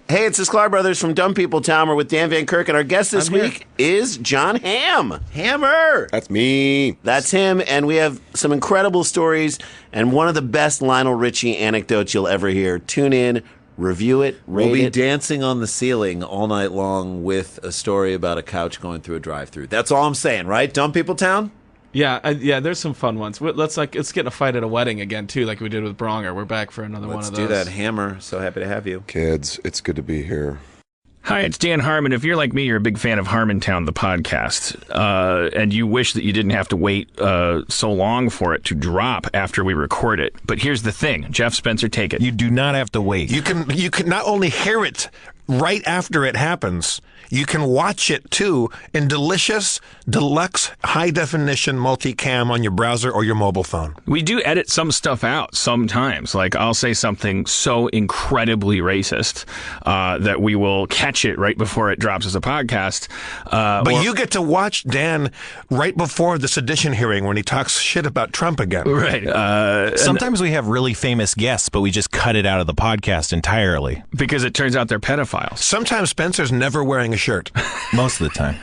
Hey, it's the Sklar Brothers from Dumb People Town. We're with Dan Van Kirk, and our guest this week is John Hamm. Hammer! That's me. That's him, and we have some incredible stories and one of the best Lionel Richie anecdotes you'll ever hear. Tune in, review it, rate We'll be it. dancing on the ceiling all night long with a story about a couch going through a drive-thru. That's all I'm saying, right? Dumb People Town? Yeah, there's some fun ones. Let's get in a fight at a wedding again too, like we did with Bronger. We're back for another one of those. Let's do that, Hammer. So happy to have you. Kids, it's good to be here. Hi, it's Dan Harmon. If you're like me, you're a big fan of Harmontown, the podcast, and you wish that you didn't have to wait so long for it to drop after we record it. But here's the thing. Jeff Spencer, take it. You do not have to wait. You can not only hear it right after it happens, you can watch it too in delicious, deluxe, high-definition multicam on your browser or your mobile phone. We do edit some stuff out sometimes. Like, I'll say something so incredibly racist that we will catch it right before it drops as a podcast. But you get to watch Dan right before the sedition hearing when he talks shit about Trump again. Right. Sometimes we have really famous guests, but we just cut it out of the podcast entirely. Because it turns out they're pedophiles. Sometimes Spencer's never wearing a shirt. Most of the time.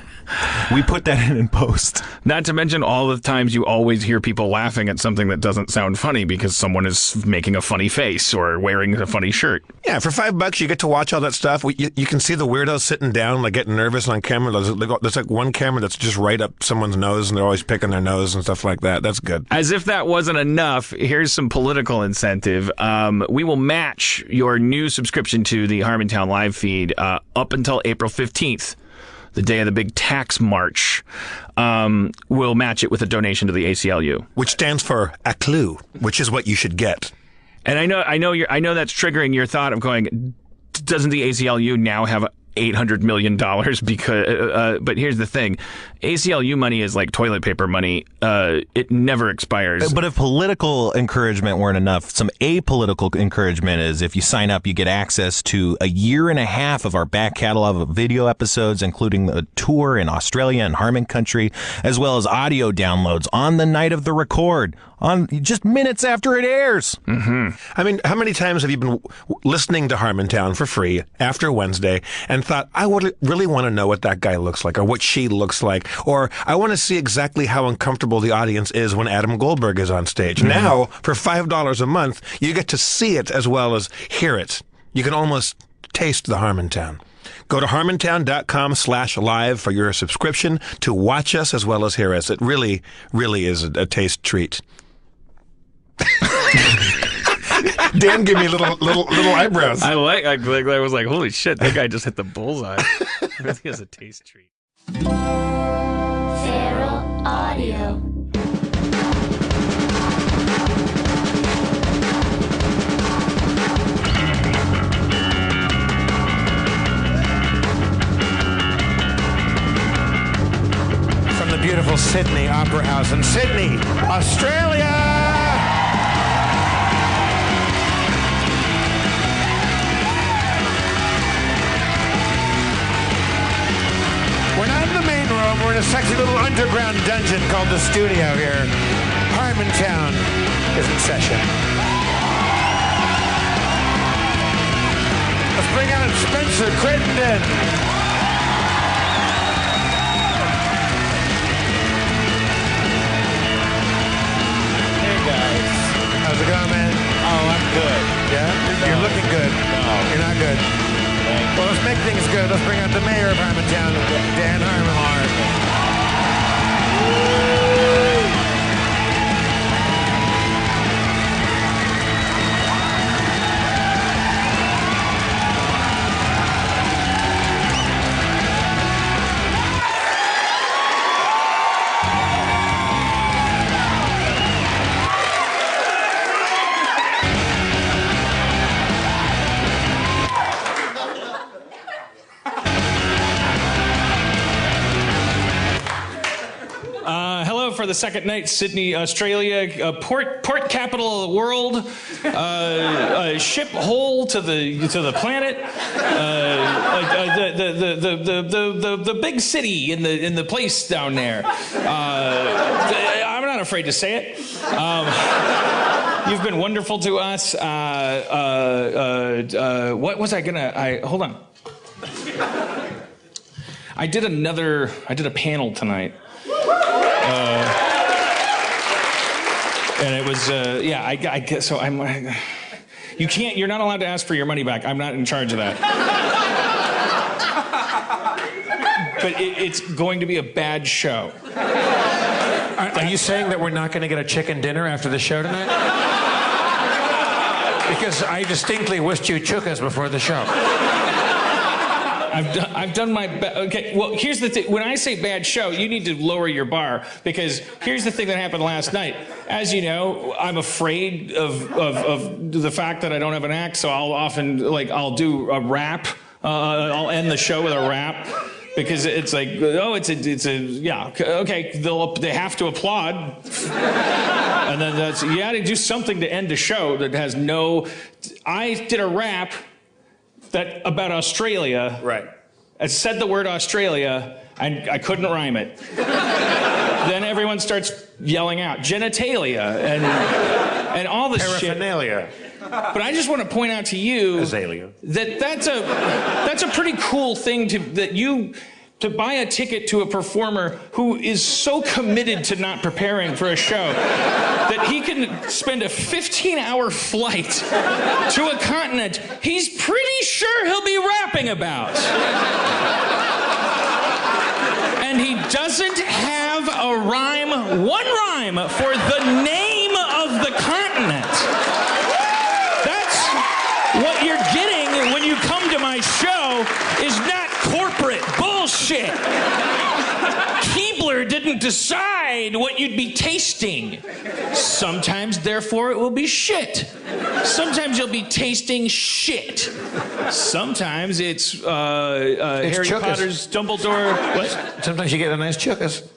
We put that in post. Not to mention all the times you always hear people laughing at something that doesn't sound funny because someone is making a funny face or wearing a funny shirt. Yeah, for $5 you get to watch all that stuff. You can see the weirdos sitting down, like getting nervous on camera. There's like one camera that's just right up someone's nose, and they're always picking their nose and stuff like that. That's good. As if that wasn't enough, here's some political incentive. We will match your new subscription to the Harmontown live feed up until April 15th. The day of the big tax march, we'll match it with a donation to the ACLU, which stands for a clue, which is what you should get. And I know that's triggering your thought of going, doesn't the ACLU now have $800 million? Because, but here's the thing, ACLU money is like toilet paper money. It never expires. But if political encouragement weren't enough, some apolitical encouragement is if you sign up, you get access to a year and a half of our back catalog of video episodes, including the tour in Australia and Harmon Country, as well as audio downloads on the night of the record, on just minutes after it airs. Mm-hmm. I mean, how many times have you been listening to Harmontown for free after Wednesday and thought, I would really want to know what that guy looks like or what she looks like, or I want to see exactly how uncomfortable the audience is when Adam Goldberg is on stage. Mm-hmm. Now, for $5 a month, you get to see it as well as hear it. You can almost taste the Harmontown. Go to harmontown.com/live for your subscription to watch us as well as hear us. It really, really is a taste treat. Dan gave me little eyebrows. I was like, holy shit, that guy just hit the bullseye. I think he has a taste treat. Feral Audio. From the beautiful Sydney Opera House in Sydney, Australia! We're not in the main room. We're in a sexy little underground dungeon called the studio here. Harmontown is in session. Let's bring out Spencer Crittenden. Hey guys. How's it going, man? Oh, I'm good. Yeah? No. You're looking good. No. You're not good. Well, let's make things good. Let's bring out the mayor of Harmontown, Dan Harmon. For the second night, Sydney, Australia, port capital of the world, ship hole to the planet, the big city in the place down there. I'm not afraid to say it. You've been wonderful to us. What was I gonna? Hold on. I did a panel tonight. And it was, I guess, so you're not allowed to ask for your money back. I'm not in charge of that. But it's going to be a bad show. Are you saying that we're not going to get a chicken dinner after the show tonight? Because I distinctly wished you chukkas before the show. I've done my best. Okay, well, here's the thing. When I say bad show, you need to lower your bar, because here's the thing that happened last night. As you know, I'm afraid of the fact that I don't have an act, so I'll often, I'll do a rap. I'll end the show with a rap, because it's like, oh, it's a okay, they have to applaud. And then you got to do something to end a show that has no. I did a rap about Australia. Right. I said the word Australia, and I couldn't rhyme it. Then everyone starts yelling out genitalia and all this Paraphernalia. shit. But I just want to point out to you Azalea. that's a pretty cool thing to buy a ticket to a performer who is so committed to not preparing for a show that he can spend a 15-hour flight to a continent he's pretty sure he'll be rapping about. And he doesn't have one rhyme for the name of the continent. That's what you're getting when you come to my show, is not corporate bullshit. Keebler didn't decide what you'd be tasting. Sometimes, therefore, it will be shit. Sometimes you'll be tasting shit. Sometimes it's Harry chukkas. Potter's Dumbledore. What? Sometimes you get a nice chukkas.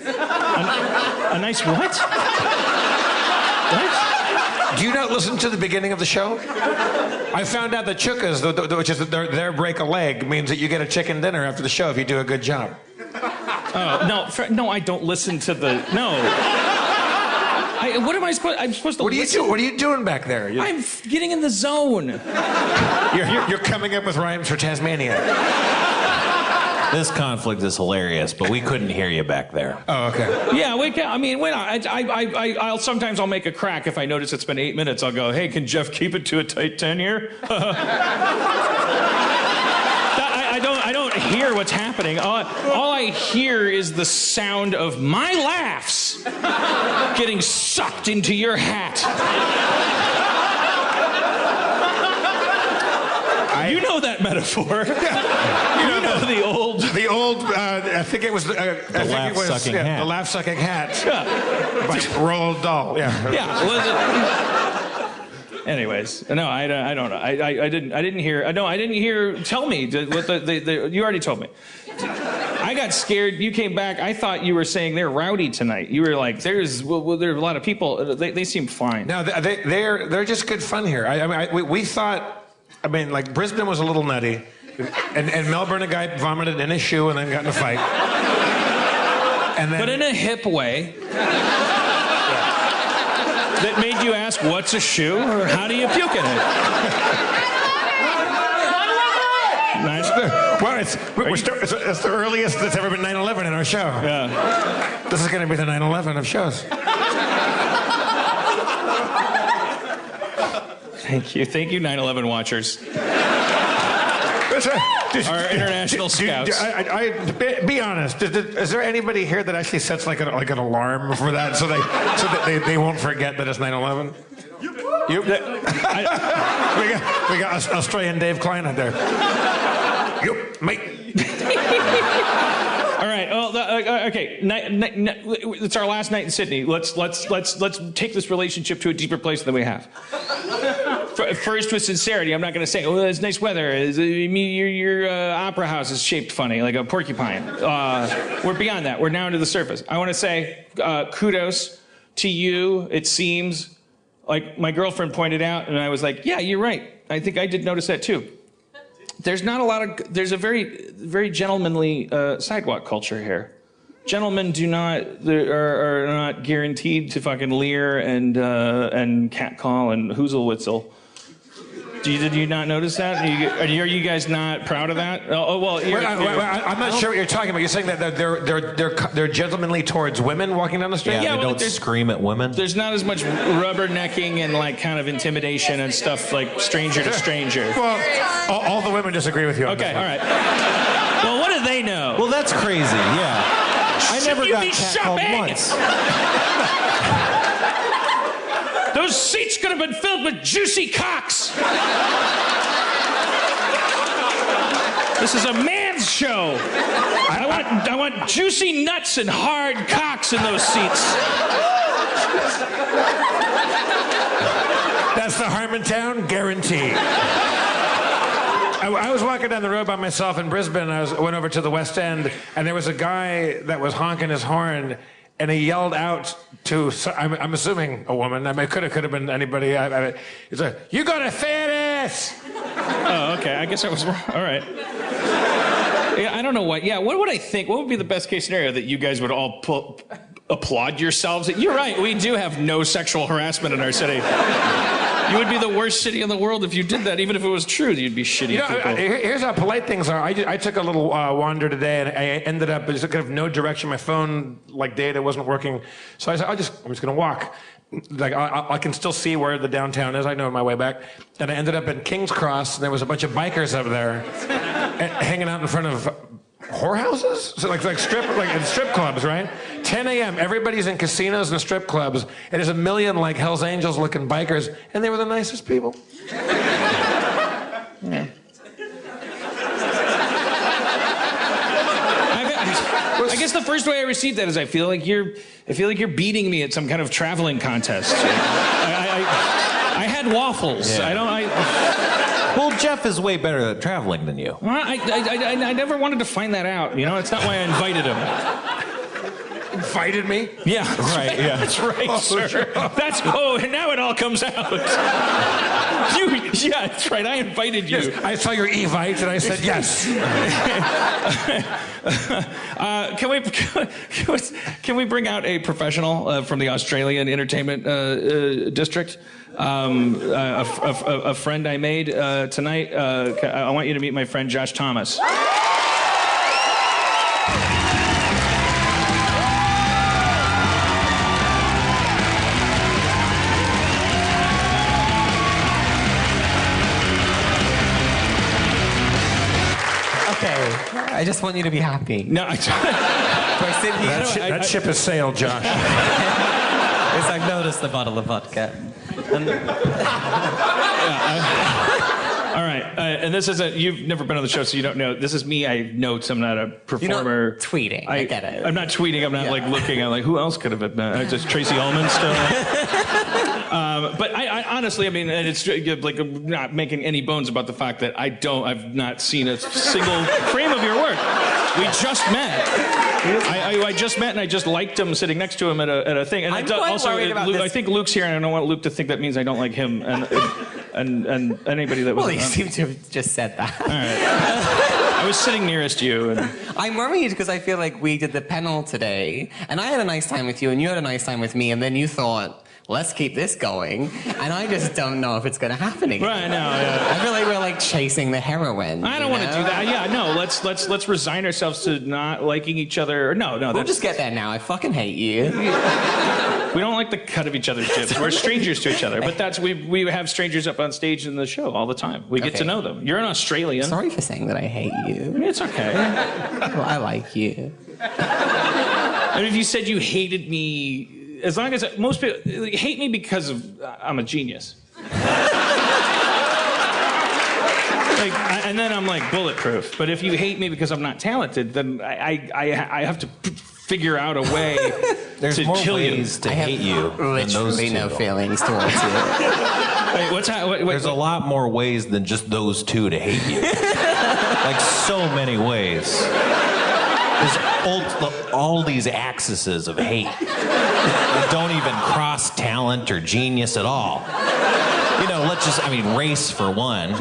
A nice what? What? Do you not listen to the beginning of the show? I found out that chukkas, which is their break a leg, means that you get a chicken dinner after the show if you do a good job. Oh, no, I don't listen to the, no. What am I supposed, I'm supposed to listen? What are you doing back there? I'm getting in the zone. You're coming up with rhymes for Tasmania. This conflict is hilarious, but we couldn't hear you back there. Oh, okay. Yeah, we can. I mean, I'll sometimes I'll make a crack if I notice it's been 8 minutes. I'll go, hey, can Jeff keep it to a tight 10 here? I don't hear what's happening. All I hear is the sound of my laughs getting sucked into your hat. You know that metaphor. You know the old. I think it was the laugh-sucking hat. The laugh-sucking hat. By Roald Dahl. Yeah. Yeah. Was it? Anyways, no, I don't know. I didn't hear. No, I didn't hear. Tell me what you already told me. I got scared. You came back. I thought you were saying they're rowdy tonight. You were like, there's a lot of people. They seem fine. No, they're just good fun here. We thought. I mean, like, Brisbane was a little nutty, and Melbourne, a guy vomited in his shoe and then got in a fight. And then, but in a hip way. That made you ask, what's a shoe, or how do you puke in it? Nice. Well, it's the earliest that's ever been 9/11 in our show. Yeah. This is going to be the 9/11 of shows. Thank you, 9/11 watchers. Our international scouts. Be honest. Is there anybody here that actually sets like an alarm for that, so that they won't forget that it's 9/11? You. We got Australian Dave Klein out there. Yep, mate. All right. Well, okay. It's our last night in Sydney. Let's take this relationship to a deeper place than we have. First, with sincerity, I'm not going to say, "Oh, it's nice weather." Your opera house is shaped funny, like a porcupine. We're beyond that. We're now into the surface. I want to say kudos to you. It seems like my girlfriend pointed out, and I was like, "Yeah, you're right. I think I did notice that too." There's not a lot of. There's a very, very gentlemanly sidewalk culture here. gentlemen are not guaranteed to fucking leer and catcall and hoozle-witzel. Did you not notice that? Are you guys not proud of that? I'm not sure what you're talking about. You're saying that they're gentlemanly towards women walking down the street? Yeah, they don't scream at women. There's not as much rubbernecking and like kind of intimidation and stuff like stranger to stranger. Well, all the women disagree with you on Okay, this one. all right. Well, what do they know? Well, that's crazy. Yeah, I never You got be catcalled shopping. once. Those seats could have been filled with juicy cocks. This is a man's show. I want juicy nuts and hard cocks in those seats. That's the Harmontown guarantee. I was walking down the road by myself in Brisbane. I went over to the West End, and there was a guy that was honking his horn, and he yelled out to, I'm assuming a woman. I mean, it could have been anybody. He's like, "You got a fat ass!" Oh, okay. I guess I was wrong. All right. Yeah, I don't know what. Yeah, what would I think? What would be the best case scenario that you guys would all applaud yourselves? You're right. We do have no sexual harassment in our city. You would be the worst city in the world if you did that. Even if it was true, you'd be shitty people. Here's how polite things are. I took a little wander today, and I ended up just kind of no direction. My phone, like data, wasn't working. So I said, I'm just going to walk. Like I can still see where the downtown is. I know my way back. And I ended up in King's Cross, and there was a bunch of bikers up there hanging out in front of whorehouses? So like strip clubs, right? 10 a.m. Everybody's in casinos and strip clubs, and there's a million like Hell's Angels looking bikers, and they were the nicest people. Yeah. I guess the first way I received that is I feel like you're beating me at some kind of traveling contest. I had waffles. Yeah. Well, Jeff is way better at traveling than you. I never wanted to find that out. You know, it's not why I invited him. Invited me? Yeah, that's right. Yeah, that's right, sir. Sure. And now it all comes out. Yeah, that's right. I invited you. Yes, I saw your Evite and I said yes. Can we bring out a professional from the Australian entertainment district? A friend I made tonight. I want you to meet my friend Josh Thomas. Okay, I just want you to be happy. No, That ship has sailed, Josh. Yes, I've noticed the bottle of vodka. all right, and this isn't. You've never been on the show, so you don't know. This is me. I have notes. I'm not a performer. You're not tweeting. I get it. I'm not tweeting. I'm not like looking. I'm like, who else could have it been? Just Tracy Ullman still. But I honestly, I mean, and it's like I'm not making any bones about the fact that I've not seen a single frame of your work. We just met. I just met and I just liked him sitting next to him at a thing. And I'm quite worried about this. I think Luke's here, and I don't want Luke to think that means I don't like him and anybody that was. Well, you seem to have just said that. All right. I was sitting nearest you. And I'm worried because I feel like we did the panel today, and I had a nice time with you, and you had a nice time with me, and then you thought, let's keep this going, and I just don't know if it's going to happen again. Right now, yeah. I feel like we're like chasing the heroine. I don't want to do that. Yeah, no. Let's resign ourselves to not liking each other. No. We'll just get there now. I fucking hate you. We don't like the cut of each other's jibs. We're strangers to each other, but we have strangers up on stage in the show all the time. We get to know them. You're an Australian. Sorry for saying that I hate you. It's okay. Well, I like you. And if you said you hated me, as long as most people hate me because of I'm a genius. And then I'm like bulletproof. But if you hate me because I'm not talented, then I have to figure out a way There's to more kill ways to I hate you have than those literally two. no feelings towards you. Wait, There's a lot more ways than just those two to hate you. Like so many ways. There's all these axes of hate that don't even cross talent or genius at all. You know, race for one.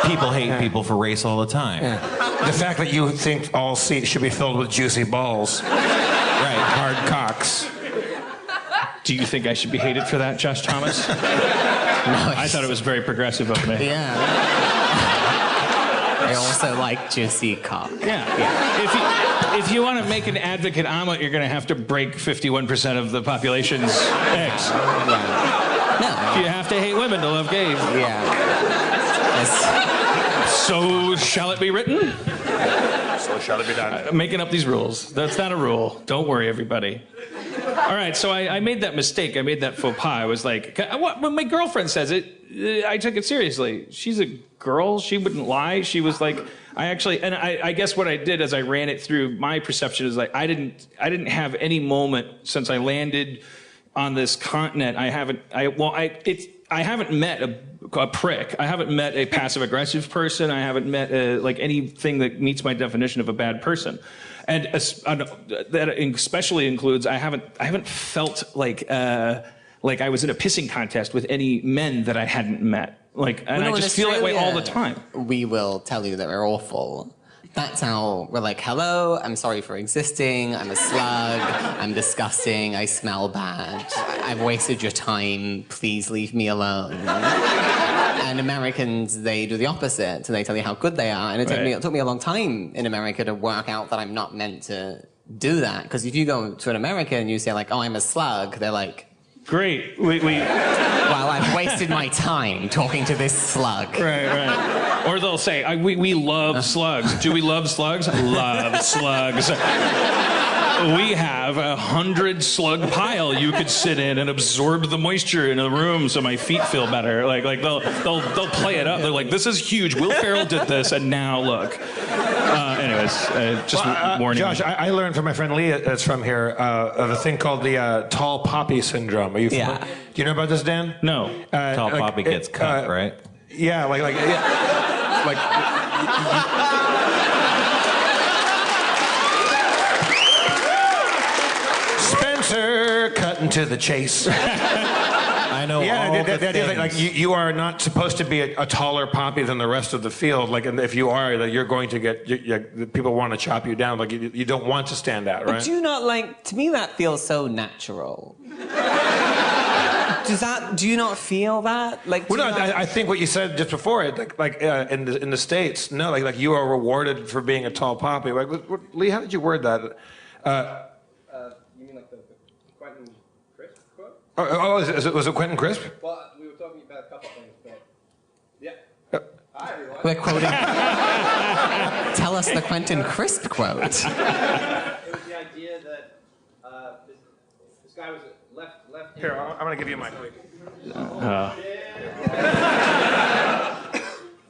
People hate people for race all the time. The fact that you think all seats should be filled with juicy balls. Right. Hard cocks. Do you think I should be hated for that, Josh Thomas? I thought it was very progressive of me. Yeah. I also like juicy cock. Yeah. If you want to make an advocate omelet, you're going to have to break 51% of the population's eggs. No. You have to hate women to love gays. Yeah. So shall it be written? So shall it be done. Making up these rules. That's not a rule. Don't worry, everybody. All right, so I made that mistake. I made that faux pas. I was like, when my girlfriend says it, I took it seriously. She's a girl. She wouldn't lie. She was like, I guess what I did as I ran it through, my perception is like, I didn't have any moment since I landed on this continent. I haven't met a prick. I haven't met a passive aggressive person. I haven't met like anything that meets my definition of a bad person. And that especially includes I haven't felt like I was in a pissing contest with any men that I hadn't met. And I just feel that way all the time. We will tell you that we're awful. That's how we're like, hello, I'm sorry for existing, I'm a slug, I'm disgusting, I smell bad, I've wasted your time, please leave me alone. And Americans, they do the opposite, so they tell you how good they are, and it took me a long time in America to work out that I'm not meant to do that, because if you go to an American and you say like, oh, I'm a slug, they're like, great, well, I've wasted my time talking to this slug. Right. Or they'll say, we love slugs. Do we love slugs? Love slugs. We have 100 slug pile you could sit in and absorb the moisture in the room so my feet feel better. Like they'll play it up. They're like, this is huge. Will Ferrell did this, and now look. Warning. Josh, I learned from my friend Lee that's from here of a thing called the tall poppy syndrome. Are you familiar? Yeah. Do you know about this, Dan? No. Tall poppy gets cut, right? Yeah, Spencer, cutting to the chase. I know. Yeah, all the the idea that things. you are not supposed to be a taller poppy than the rest of the field. Like, and if you are, that you're going to get people want to chop you down. Like, you don't want to stand out, right? But do you not like? To me, that feels so natural. Do you not feel that? Like, Well, no, I think what you said just before, in the States, no, like you are rewarded for being a tall poppy. Like, Lee, how did you word that? You mean like the Quentin Crisp quote? Was it Quentin Crisp? Well, we were talking about a couple things, but yeah. Hi, everyone. We're quoting. Tell us the Quentin Crisp quote. It was the idea that this guy was left. Here, I'm going to give you my mic.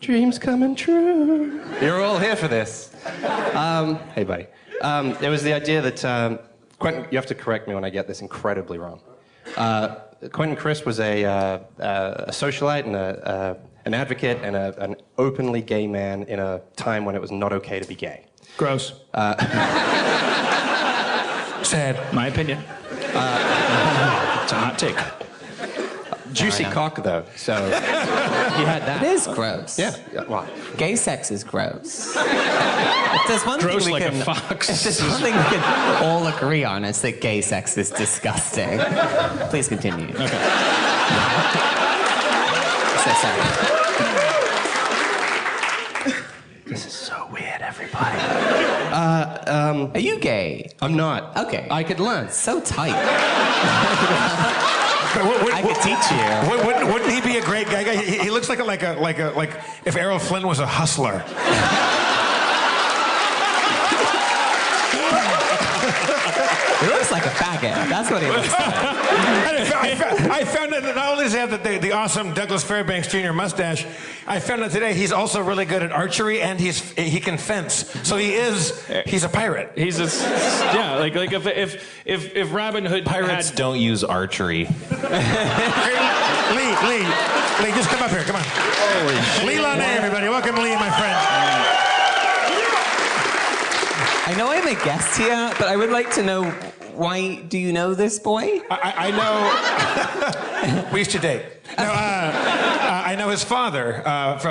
Dreams coming true. You're all here for this. Hey, buddy. There was the idea that Quentin. You have to correct me when I get this incredibly wrong. Quentin Crisp was a socialite and an advocate and an openly gay man in a time when it was not okay to be gay. Gross. Sad. My opinion. It's a hot take. Juicy cock, though. So he had that. It is gross. Yeah. Well, Gay sex is gross. If there's one Gross thing we like can, a fox. If there's one thing we can all agree on, it's that gay sex is disgusting. Please continue. Okay. So sorry. This is so weird, everybody. Are you gay? I'm not. Okay. I could learn. So tight. I I could teach you. Wouldn't he be a great guy? He looks like if Errol Flynn was a hustler. He looks like a faggot. That's what he looks like. I found out that not only does he have the awesome Douglas Fairbanks Jr. mustache, I found out today he's also really good at archery and he can fence. So he's a pirate. He's like if Robin Hood Pirates don't use archery. Lee, just come up here. Come on. Lee Lanay, everybody. Welcome, Lee, my friend. I know I'm a guest here, but I would like to know, why do you know this boy? I know. We used to date. No, I know his father.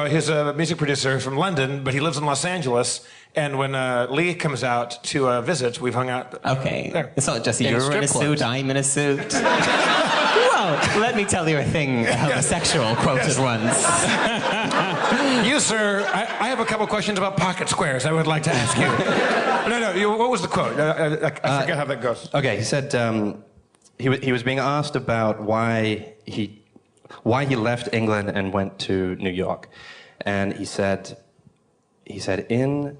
He's a music producer from London, but he lives in Los Angeles. And when Lee comes out to visit, we've hung out. Okay. There. It's not just In you're in a strip suit, clubs. I'm in a suit. Well, let me tell you a thing homosexual quoted once. You, sir, I have a couple questions about pocket squares I would like to ask you. What was the quote? I forget how that goes. Okay, he said he was being asked about why he left England and went to New York, and he said in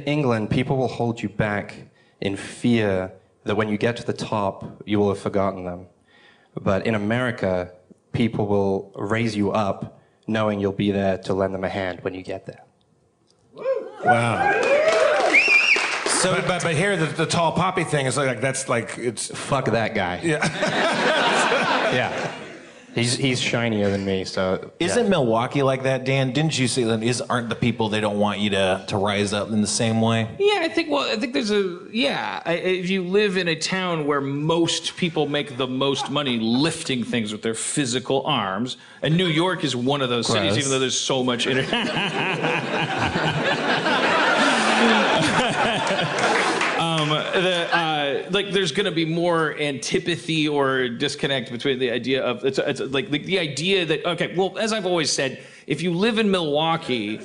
England people will hold you back in fear that when you get to the top you will have forgotten them, but in America people will raise you up knowing you'll be there to lend them a hand when you get there. Wow. So, but here the tall poppy thing is it's Fuck that guy. yeah. Yeah. He's shinier than me, so Isn't Milwaukee like that, Dan? Didn't you say that aren't the people they don't want you to rise up in the same way? Yeah, I think there's if you live in a town where most people make the most money lifting things with their physical arms, and New York is one of those cities, even though there's so much there's going to be more antipathy or disconnect between the idea of it's like the idea that, okay, well, as I've always said, if you live in Milwaukee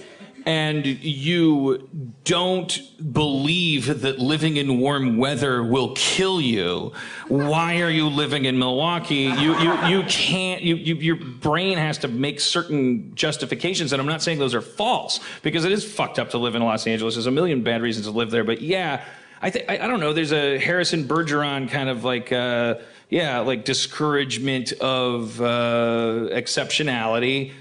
and you don't believe that living in warm weather will kill you, why are you living in Milwaukee? You can't, your brain has to make certain justifications, and I'm not saying those are false, because it is fucked up to live in Los Angeles. There's a million bad reasons to live there, but yeah, I don't know, there's a Harrison Bergeron kind of like discouragement of exceptionality.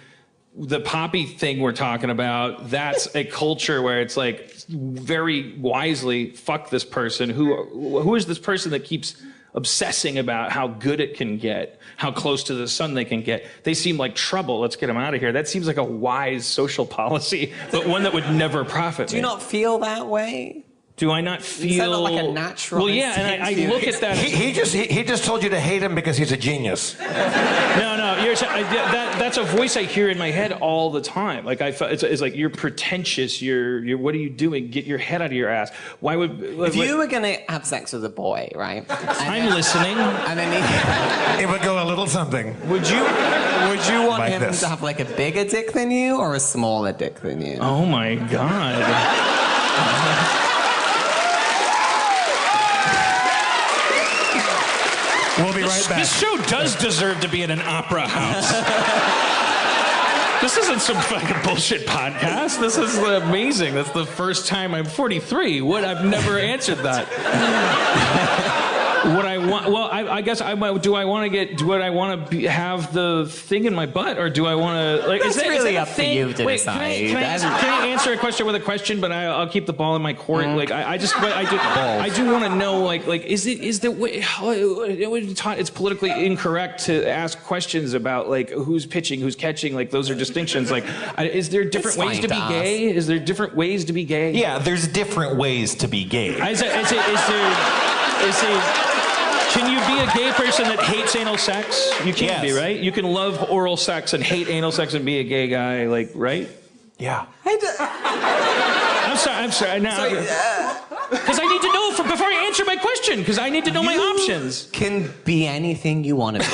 The poppy thing we're talking about, that's a culture where it's like very wisely, fuck this person. Who is this person that keeps obsessing about how good it can get, how close to the sun they can get? They seem like trouble. Let's get them out of here. That seems like a wise social policy, but one that would never profit me. Do you not feel that way? Do I not feel... Is that not like a natural... Well, yeah, and I look at that... He just told you to hate him because he's a genius. No, that's a voice I hear in my head all the time. Like it's like, you're pretentious. You're what are you doing? Get your head out of your ass. Why would... If you were going to have sex with a boy, right? I'm listening. And then It would go a little something. would you want Like him this. to have like a bigger dick than you or a smaller dick than you? Oh my God. We'll be right back. This show does deserve to be in an opera house. This isn't some fucking bullshit podcast. This is amazing. That's the first time I'm 43. I've never answered that. What I want? Well, I guess do I want to have the thing in my butt, or do I want to like? That's really up a to thing? you to Wait, decide. Can I answer a question with a question? But I'll keep the ball in my court. Like I do want to know like is there it's politically incorrect to ask questions about like who's pitching, who's catching, like those are distinctions. Like is there different ways to be gay? Is there different ways to be gay? Yeah, there's different ways to be gay. Can you be a gay person that hates anal sex? You can't be, right? You can love oral sex and hate anal sex and be a gay guy, like, right? Yeah. I'm sorry. Because I need to know before I answer my question, because I need to know my options. Can be anything you want to be.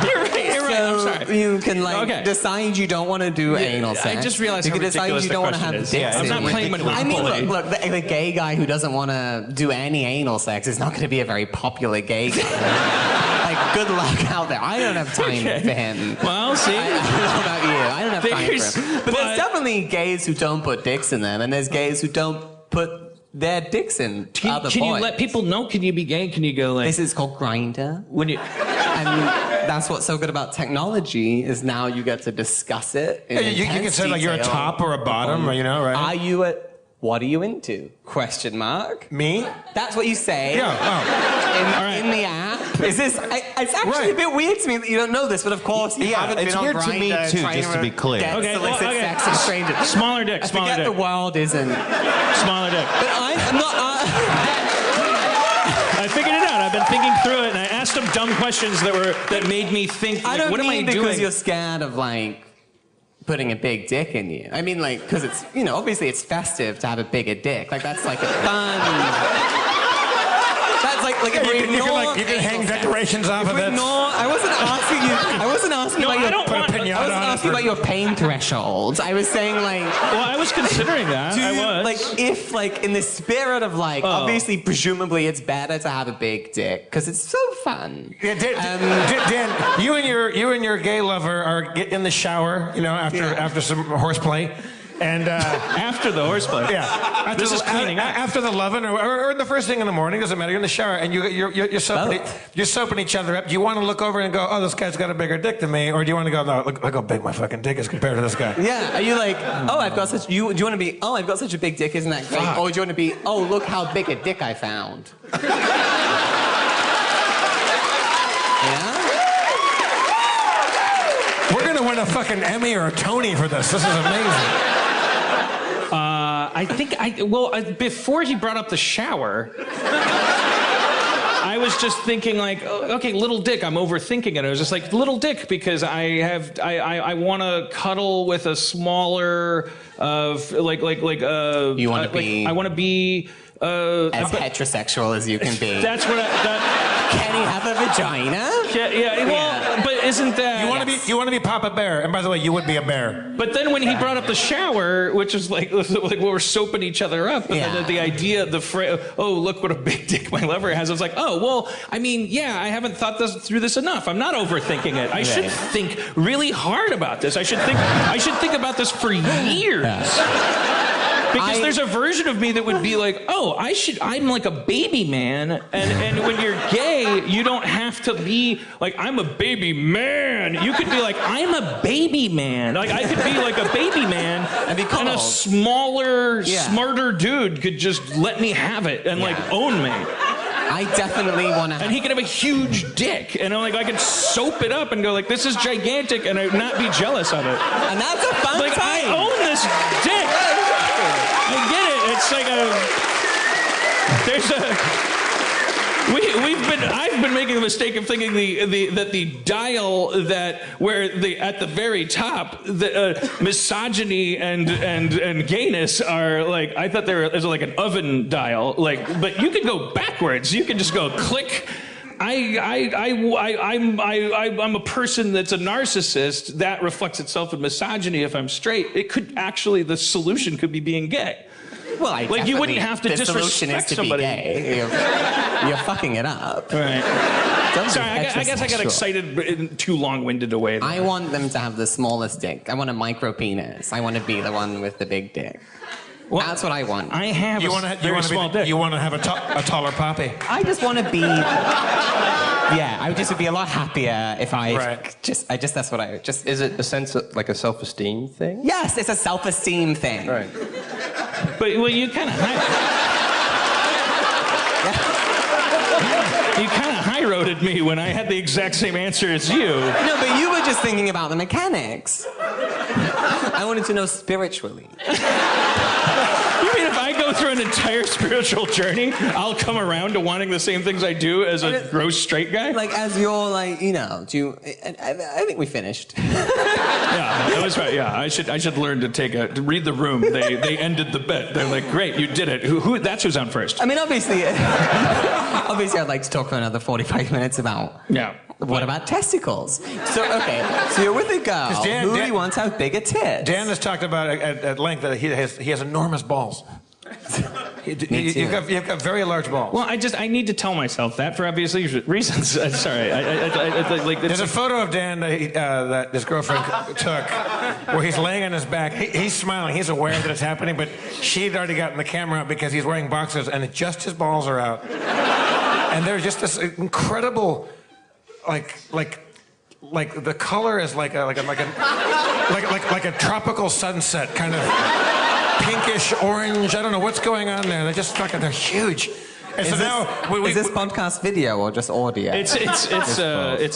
You're right. I'm sorry. You can decide you don't want to do anal sex. I just realized you how can decide ridiculous you the don't want to have question dicks. is. I'm not playing Monopoly. I mean, look, the gay guy who doesn't want to do any anal sex is not going to be a very popular gay guy. Like, good luck out there. I don't have time for him. Well, see. I don't know about you. I don't have time for him. But there's definitely gays who don't put dicks in them, and there's gays who don't put their dicks in other boys. Can you let people know? Can you be gay? Can you go like... This is called Grindr. And that's what's so good about technology is now you get to discuss it in You can say like you're a top or a bottom, or, right? Are you what are you into? Question mark. Me? That's what you say. Yeah. In the app. Is this? It's actually a bit weird to me that you don't know this, but of course you haven't been on weird to me Grindr too, trying just to be clear. Get Okay, solicit sex from strangers. Smaller dick, I smaller forget dick. the world isn't. Smaller dick. But I'm not. I figured it out. I've been thinking through it, and I asked him dumb questions that made me think. I don't what am I mean doing? because you're scared of like putting a big dick in you. I mean like because it's obviously it's festive to have a bigger dick. Like that's like a fun. That's like if we ignore. You can hang decorations off of it. I wasn't asking you. I wasn't asking about your. I wasn't asking about your pain thresholds. I was saying like. Well, I was considering that. I was like if like in the spirit of like obviously presumably it's better to have a big dick because it's so fun. Yeah, Dan, you and your gay lover are in the shower, after some horseplay. And after the horseplay, yeah. This is cleaning up. After the loving, or the first thing in the morning, doesn't matter. You're in the shower and you're soaping each other up. Do you want to look over and go, oh, this guy's got a bigger dick than me, or do you want to go, no, look how big my fucking dick is compared to this guy? Yeah. Are you like, oh, I've got such? Do you want to be? Oh, I've got such a big dick, isn't that great? Fuck. Or do you want to be? Oh, look how big a dick I found. Yeah. We're gonna win a fucking Emmy or a Tony for this. This is amazing. I think before he brought up the shower, I was just thinking like, okay, little dick. I'm overthinking it. I was just like, little dick because I want to cuddle with a smaller You want to be. I want to be as heterosexual as you can be. That's what Can he have a vagina? Yeah. Well, but isn't that You want to be Papa Bear, and by the way, you would be a bear. But then when he brought up the shower, which is like we're soaping each other up, and the idea, oh, look what a big dick my lover has. I was like, oh, well, I mean, yeah, I haven't thought through this enough. I'm not overthinking it. I should think really hard about this. I should think about this for years. Because there's a version of me that would be like, oh, I'm like a baby man, and when you're gay, you don't have to be like, I'm a baby man. You could be like, I'm a baby man. Like, I could be like a baby man, and a smaller, smarter dude could just let me have it and like own me. I definitely want to. And he could have a huge dick, and I'm like, I could soap it up and go like, this is gigantic, and I'd not be jealous of it. And that's a fun like, time. I own this dick. I get it. It's like I've been making the mistake of thinking that the dial at the very top, misogyny and gayness are like, I thought there's like an oven dial, like, but you could go backwards. You could just go click. I'm a person that's a narcissist. That reflects itself in misogyny if I'm straight. It could actually, the solution could be being gay. Well, you wouldn't have to disrespect solution is to somebody. Be gay. You're fucking it up. Right. Sorry, I guess I got excited in too long-winded a way. I want them to have the smallest dick. I want a micro penis. I want to be the one with the big dick. Well, that's what I want. I have a very small dick. You want to have a taller poppy. I just want to be. Yeah, I would just be a lot happier if I that's what I just. Is it a sense of like a self-esteem thing? Yes, it's a self-esteem thing. Right. But you kind of you kind of high-roaded me when I had the exact same answer as you. No, but you were just thinking about the mechanics. I wanted to know spiritually. You mean if I go through an entire spiritual journey, I'll come around to wanting the same things I do as a gross straight guy? Like, as you're like, do you... I think we finished. Yeah, that was right. Yeah, I should learn to to read the room. They ended the bit. They're like, great, you did it. That's who's on first. I mean, obviously I'd like to talk for another 45 minutes about... Yeah. What about testicles? So you're with a girl who really wants to have bigger tits. Dan has talked about at length that he has enormous balls. You've got very large balls. Well, I need to tell myself that for obvious reasons. Sorry. There's a photo of Dan that his girlfriend took where he's laying on his back. He's smiling. He's aware that it's happening, but she'd already gotten the camera out because he's wearing boxers, and just his balls are out. And there's just this incredible... Like the color is like a tropical sunset, kind of pinkish orange. I don't know what's going on there. They're just they're huge. And so now is this podcast video or just audio? It's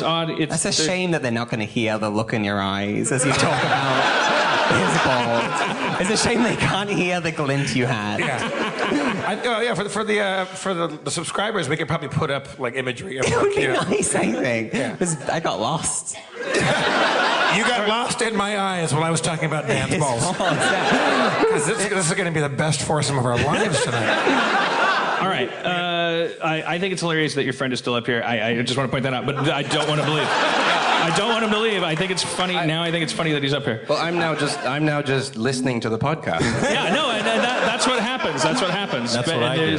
audio. That's a shame that they're not going to hear the look in your eyes as you talk about is bald. It's a shame they can't hear the glint you had. Yeah. For the subscribers, we could probably put up like imagery. It would be nice, I think. Because I got lost. You got lost in my eyes while I was talking about Dan's balls. Because this is going to be the best foursome of our lives tonight. All right. I think it's hilarious that your friend is still up here. I just want to point that out, but I don't want to believe. I don't want him to leave. I think it's funny now. I think it's funny that he's up here. Well, I'm now just listening to the podcast. Yeah, no, and that's what happens. That's what happens. That's what I do.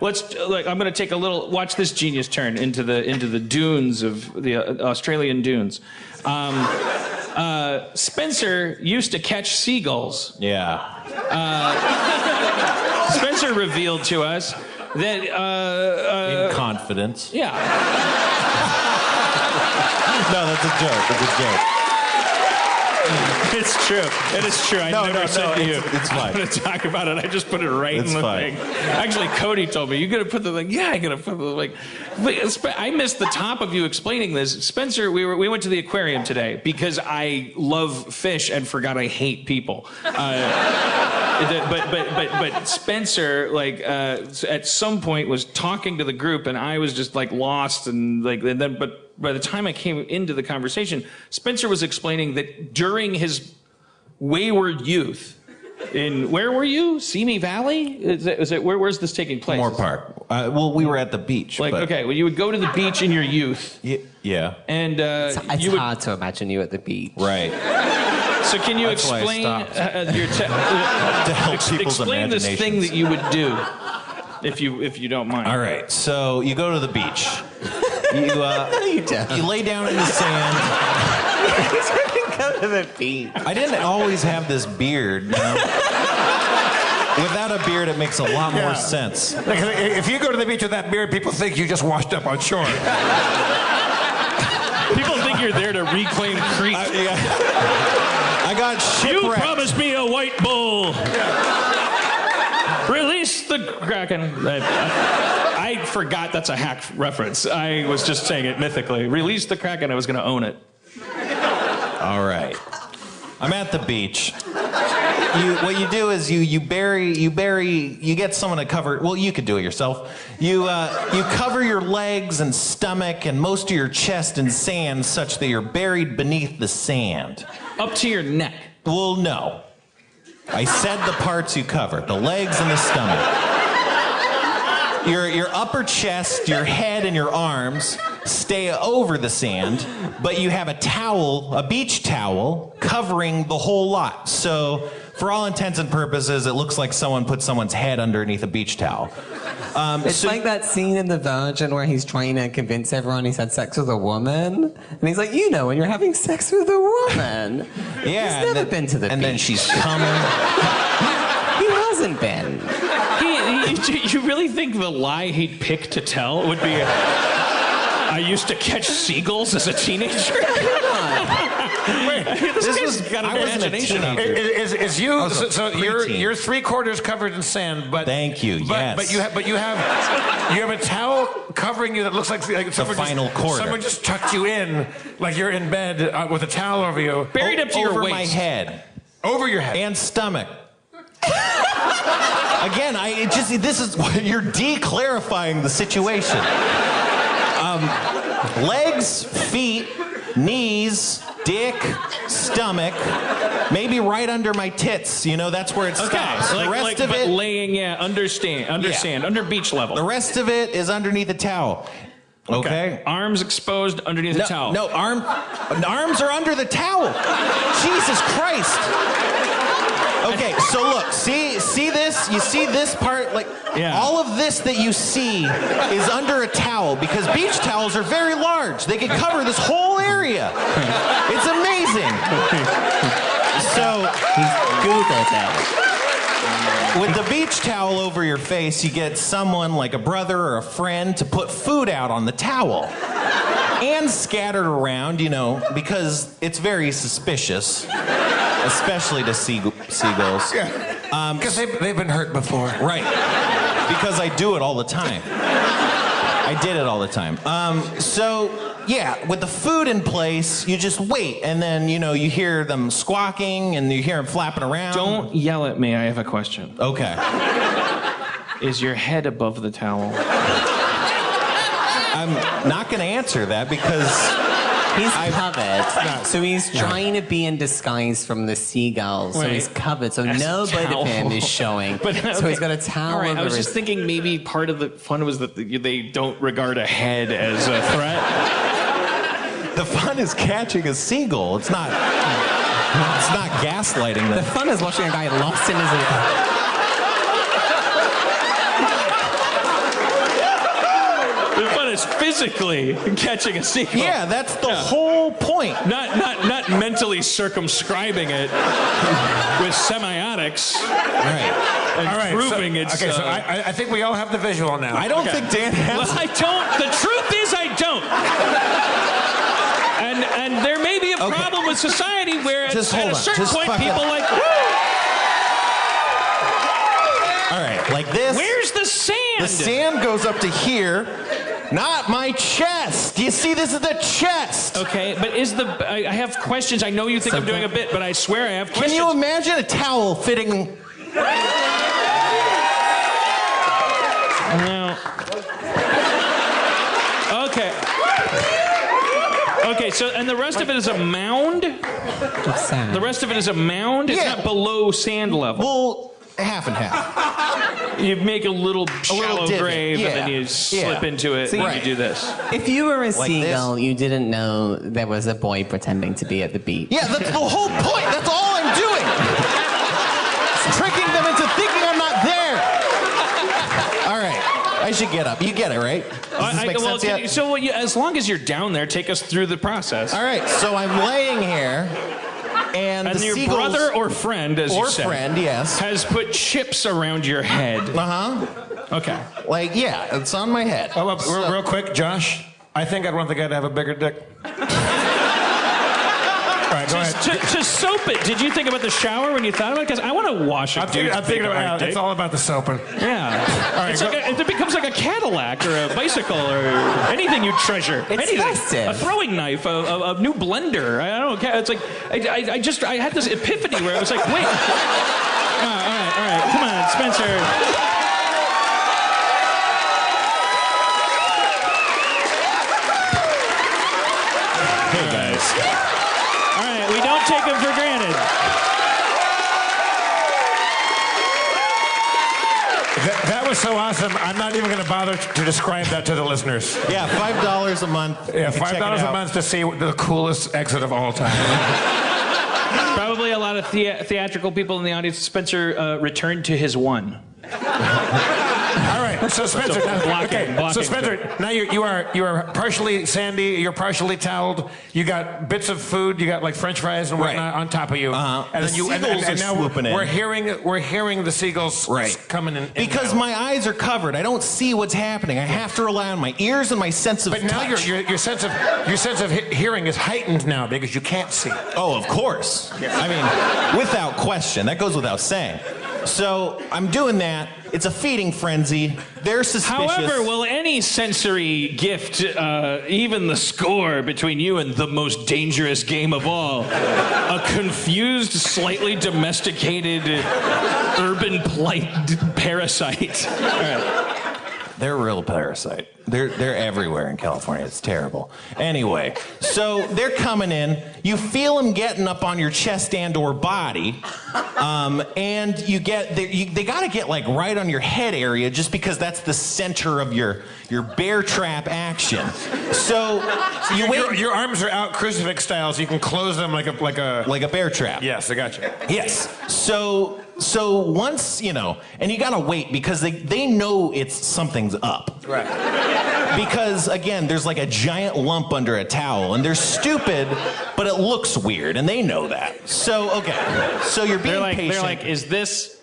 Let's like. I'm going to take a little. Watch this genius turn into the dunes of the Australian dunes. Spencer used to catch seagulls. Yeah. Spencer revealed to us that. In confidence. Yeah. No, that's a joke. That's a joke. It's true. It is true. I never said to you. It's fine. I'm going to talk about it. I just put it right in the thing. Actually, Cody told me, you got to put the thing. Yeah, I got to put the like. I missed the top of you explaining this. Spencer, we went to the aquarium today because I love fish and forgot I hate people. But Spencer, like, at some point was talking to the group and I was just like lost and like, and then, but by the time I came into the conversation, Spencer was explaining that during his wayward youth, where were you? Simi Valley? Where's this taking place? Moore Park. Well, we were at the beach. Like, but... okay, well, you would go to the beach in your youth. Yeah. And it's hard to imagine you at the beach. Right. So can you explain to help explain this thing that you would do, if you don't mind? All right. So you go to the beach. You lay down in the sand. Go to the beach. I didn't always have this beard, you know? Without a beard, it makes a lot more sense. Like, if you go to the beach with that beard, people think you just washed up on shore. People think you're there to reclaim Crete. I got shipwrecked. You promised me a white bull. Release the Kraken. I forgot that's a hack reference. I was just saying it mythically. Release the Kraken. I was going to own it. All right. I'm at the beach. What you do is you get someone to cover. Well, you could do it yourself. You cover your legs and stomach and most of your chest in sand, such that you're buried beneath the sand. Up to your neck. Well, no. I said the parts you cover, the legs and the stomach. Your upper chest, your head, and your arms stay over the sand, but you have a towel, a beach towel, covering the whole lot. So, for all intents and purposes, it looks like someone put someone's head underneath a beach towel. It's like that scene in The Virgin where he's trying to convince everyone he's had sex with a woman. And he's like, you know, when you're having sex with a woman. Yeah. He's never been to the beach. And then she's coming. He hasn't been. You really think the lie he'd pick to tell would be, I used to catch seagulls as a teenager? Wait, this guy's got an imagination. Is you? So you're 3/4 covered in sand, but thank you. Yes. But you have a towel covering you that looks like someone final quarter. Someone just tucked you in, like you're in bed with a towel over you, buried up to your waist. Over my head. Over your head and stomach. Again, this is you're declarifying the situation. Legs, feet, knees, dick, stomach, maybe right under my tits. You know, that's where it stops. Okay, the rest of it, laying, under sand, under beach level. The rest of it is underneath the towel. Okay. Arms exposed underneath the towel. No, arms are under the towel. Jesus Christ. Okay, so look, see this? You see this part? Like, all of this that you see is under a towel because beach towels are very large. They can cover this whole area. It's amazing. So, he's Googled it. With the beach towel over your face, you get someone like a brother or a friend to put food out on the towel. And scattered around, you know, because it's very suspicious. Especially to seagulls. Yeah. Because they've been hurt before. Right. Because I do it all the time. I did it all the time. So with the food in place, you just wait, and then you hear them squawking, and you hear them flapping around. Don't yell at me. I have a question. Okay. Is your head above the towel? I'm not going to answer that because he's covered. So he's trying to be in disguise from the seagulls. So he's covered. So no bit of him is showing. So he's got a towel All right, over I was his... just thinking maybe part of the fun was that they don't regard a head as a threat. the fun is catching a seagull. It's not gaslighting them. The fun is watching a guy lost in his... Is physically catching a seagull. Yeah, that's the whole point. Not mentally circumscribing it with semiotics. Right. And proving it's... Okay, so I think we all have the visual now. I don't think Dan has... Well, I don't. The truth is I don't. And there may be a problem with society where at a certain point people like... All right, like this. Where's the sand? The sand goes up to here. Not my chest. Do you see? This is the chest. Okay, but I have questions. I know you think I'm doing a bit, but I swear I have questions. Can you imagine a towel fitting? No. Okay. Okay, so, and the rest of it is a mound? Sand. The rest of it is a mound? It's not below sand level. Well, half and half. You make a little shallow divot. grave, and then you slip into it, and you do this. If you were a seagull, you didn't know there was a boy pretending to be at the beach. Yeah, that's the whole point. That's all I'm doing. Tricking them into thinking I'm not there. All right. I should get up. You get it, right? Does this make sense yet? So as long as you're down there, take us through the process. All right. So I'm laying here. And the your seagulls, brother or friend, as you said, yes, has put chips around your head. Okay. Like, yeah, it's on my head. Oh, real quick, Josh. I think I'd want the guy to have a bigger dick. All right, go ahead. To soap it, did you think about the shower when you thought about it? Because I want to wash it. I'm thinking about it. It's all about the soaping. Yeah. All right, it becomes like a Cadillac or a bicycle or anything you treasure. It's festive. A throwing knife, a new blender. I don't know. It's like I had this epiphany where I was like, wait. All right. Come on, Spencer. Hey guys. All right, we don't take them for granted. That was so awesome. I'm not even going to bother to describe that to the listeners. Yeah, $5 a month. Yeah, $5 a month to see the coolest exit of all time. Probably a lot of theatrical people in the audience. Spencer returned to his one. All right, so Spencer, blocking. So Spencer, now you are partially sandy, you're partially toweled. You got bits of food, you got like French fries and whatnot on top of you. And the seagulls are now swooping in. we're hearing the seagulls coming in. Because my eyes are covered, I don't see what's happening. I have to rely on my ears and my sense of touch. But now your sense of hearing is heightened now because you can't see. Oh, of course. I mean, without question. That goes without saying. So I'm doing that. It's a feeding frenzy. They're suspicious. However, will any sensory gift even the score between you and the most dangerous game of all? A confused, slightly domesticated, urban plight parasite. All right. They're a real parasite. They're everywhere in California. It's terrible. Anyway, so they're coming in. You feel them getting up on your chest and/or body, and they got to get like right on your head area, just because that's the center of your bear trap action. So you wait. Your arms are out crucifix style, so you can close them like a bear trap. Yes, I got you. Yes. So once, and you gotta wait because they know something's up. Right. Because again, there's like a giant lump under a towel, and they're stupid, but it looks weird, and they know that. So okay. So you're being patient. They're like, is this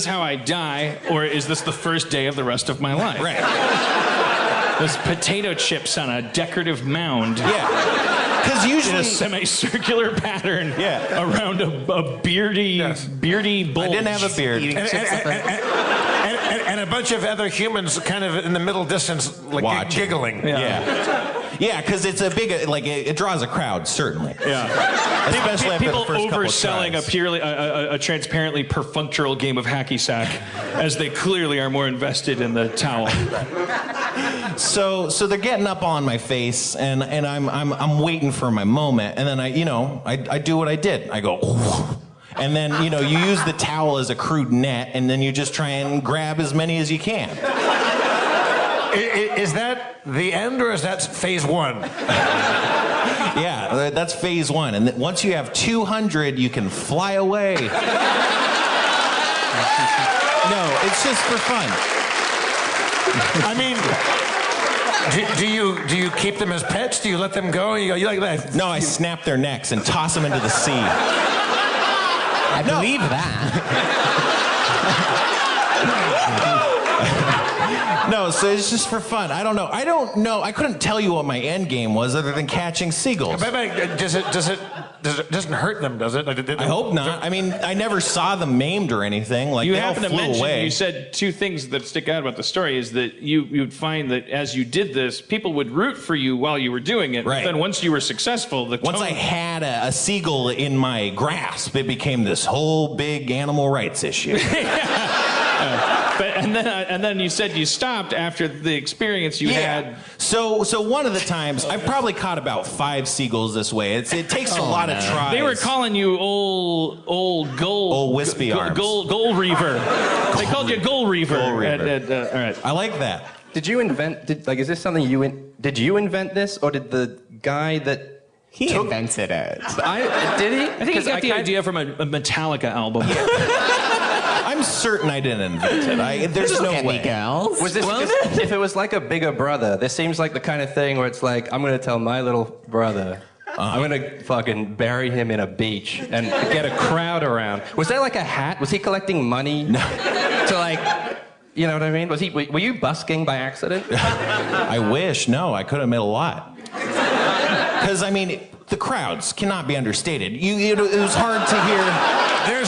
how I die, or is this the first day of the rest of my life? Right. There's potato chips on a decorative mound. Yeah. Because usually in a semicircular pattern around a beardy bulge. I didn't have a beard. And a bunch of other humans kind of in the middle distance, like giggling. Yeah. Yeah, because it's a big, like, it draws a crowd, certainly. Yeah. Especially after People the first couple overselling tries. a transparently perfunctoral game of hacky sack, as they clearly are more invested in the towel. So they're getting up on my face, and I'm waiting for my moment, and then I do what I did. I go, and then you use the towel as a crude net, and then you just try and grab as many as you can. Is that the end, or is that phase one? Yeah, that's phase one, and once you have 200, you can fly away. No, it's just for fun. I mean, do you keep them as pets? Do you let them go? You like that? No, I snap their necks and toss them into the sea. I believe that. No, so it's just for fun. I don't know. I couldn't tell you what my end game was other than catching seagulls. But it doesn't hurt them, does it? I hope not. I mean, I never saw them maimed or anything. Like, You they all happen to flew mention, away. you said two things that stick out about the story is that you'd find that as you did this, people would root for you while you were doing it. Right. But then once you were successful, Once I had a seagull in my grasp, it became this whole big animal rights issue. And then you said you stopped after the experience you had. So one of the times, I've probably caught about 5 seagulls this way. It takes a lot of tries. They were calling you old gold. Old wispy arms. Gold reaver. They called you gold reaver. Gold reaver. All right. I like that. Did you invent? Is this something did you invent this, or did the guy that He invented it. did he? I think he got the idea from a Metallica album. I'm certain I didn't invent it. There's no Get me, way. girls. Was this if it was like a bigger brother? This seems like the kind of thing where it's like, I'm gonna tell my little brother. I'm gonna fucking bury him in a beach and get a crowd around. Was there like a hat? Was he collecting money? No. To like, you know what I mean? Were you busking by accident? I wish. No, I could have made a lot. Because, I mean, the crowds cannot be understated. It was hard to hear. There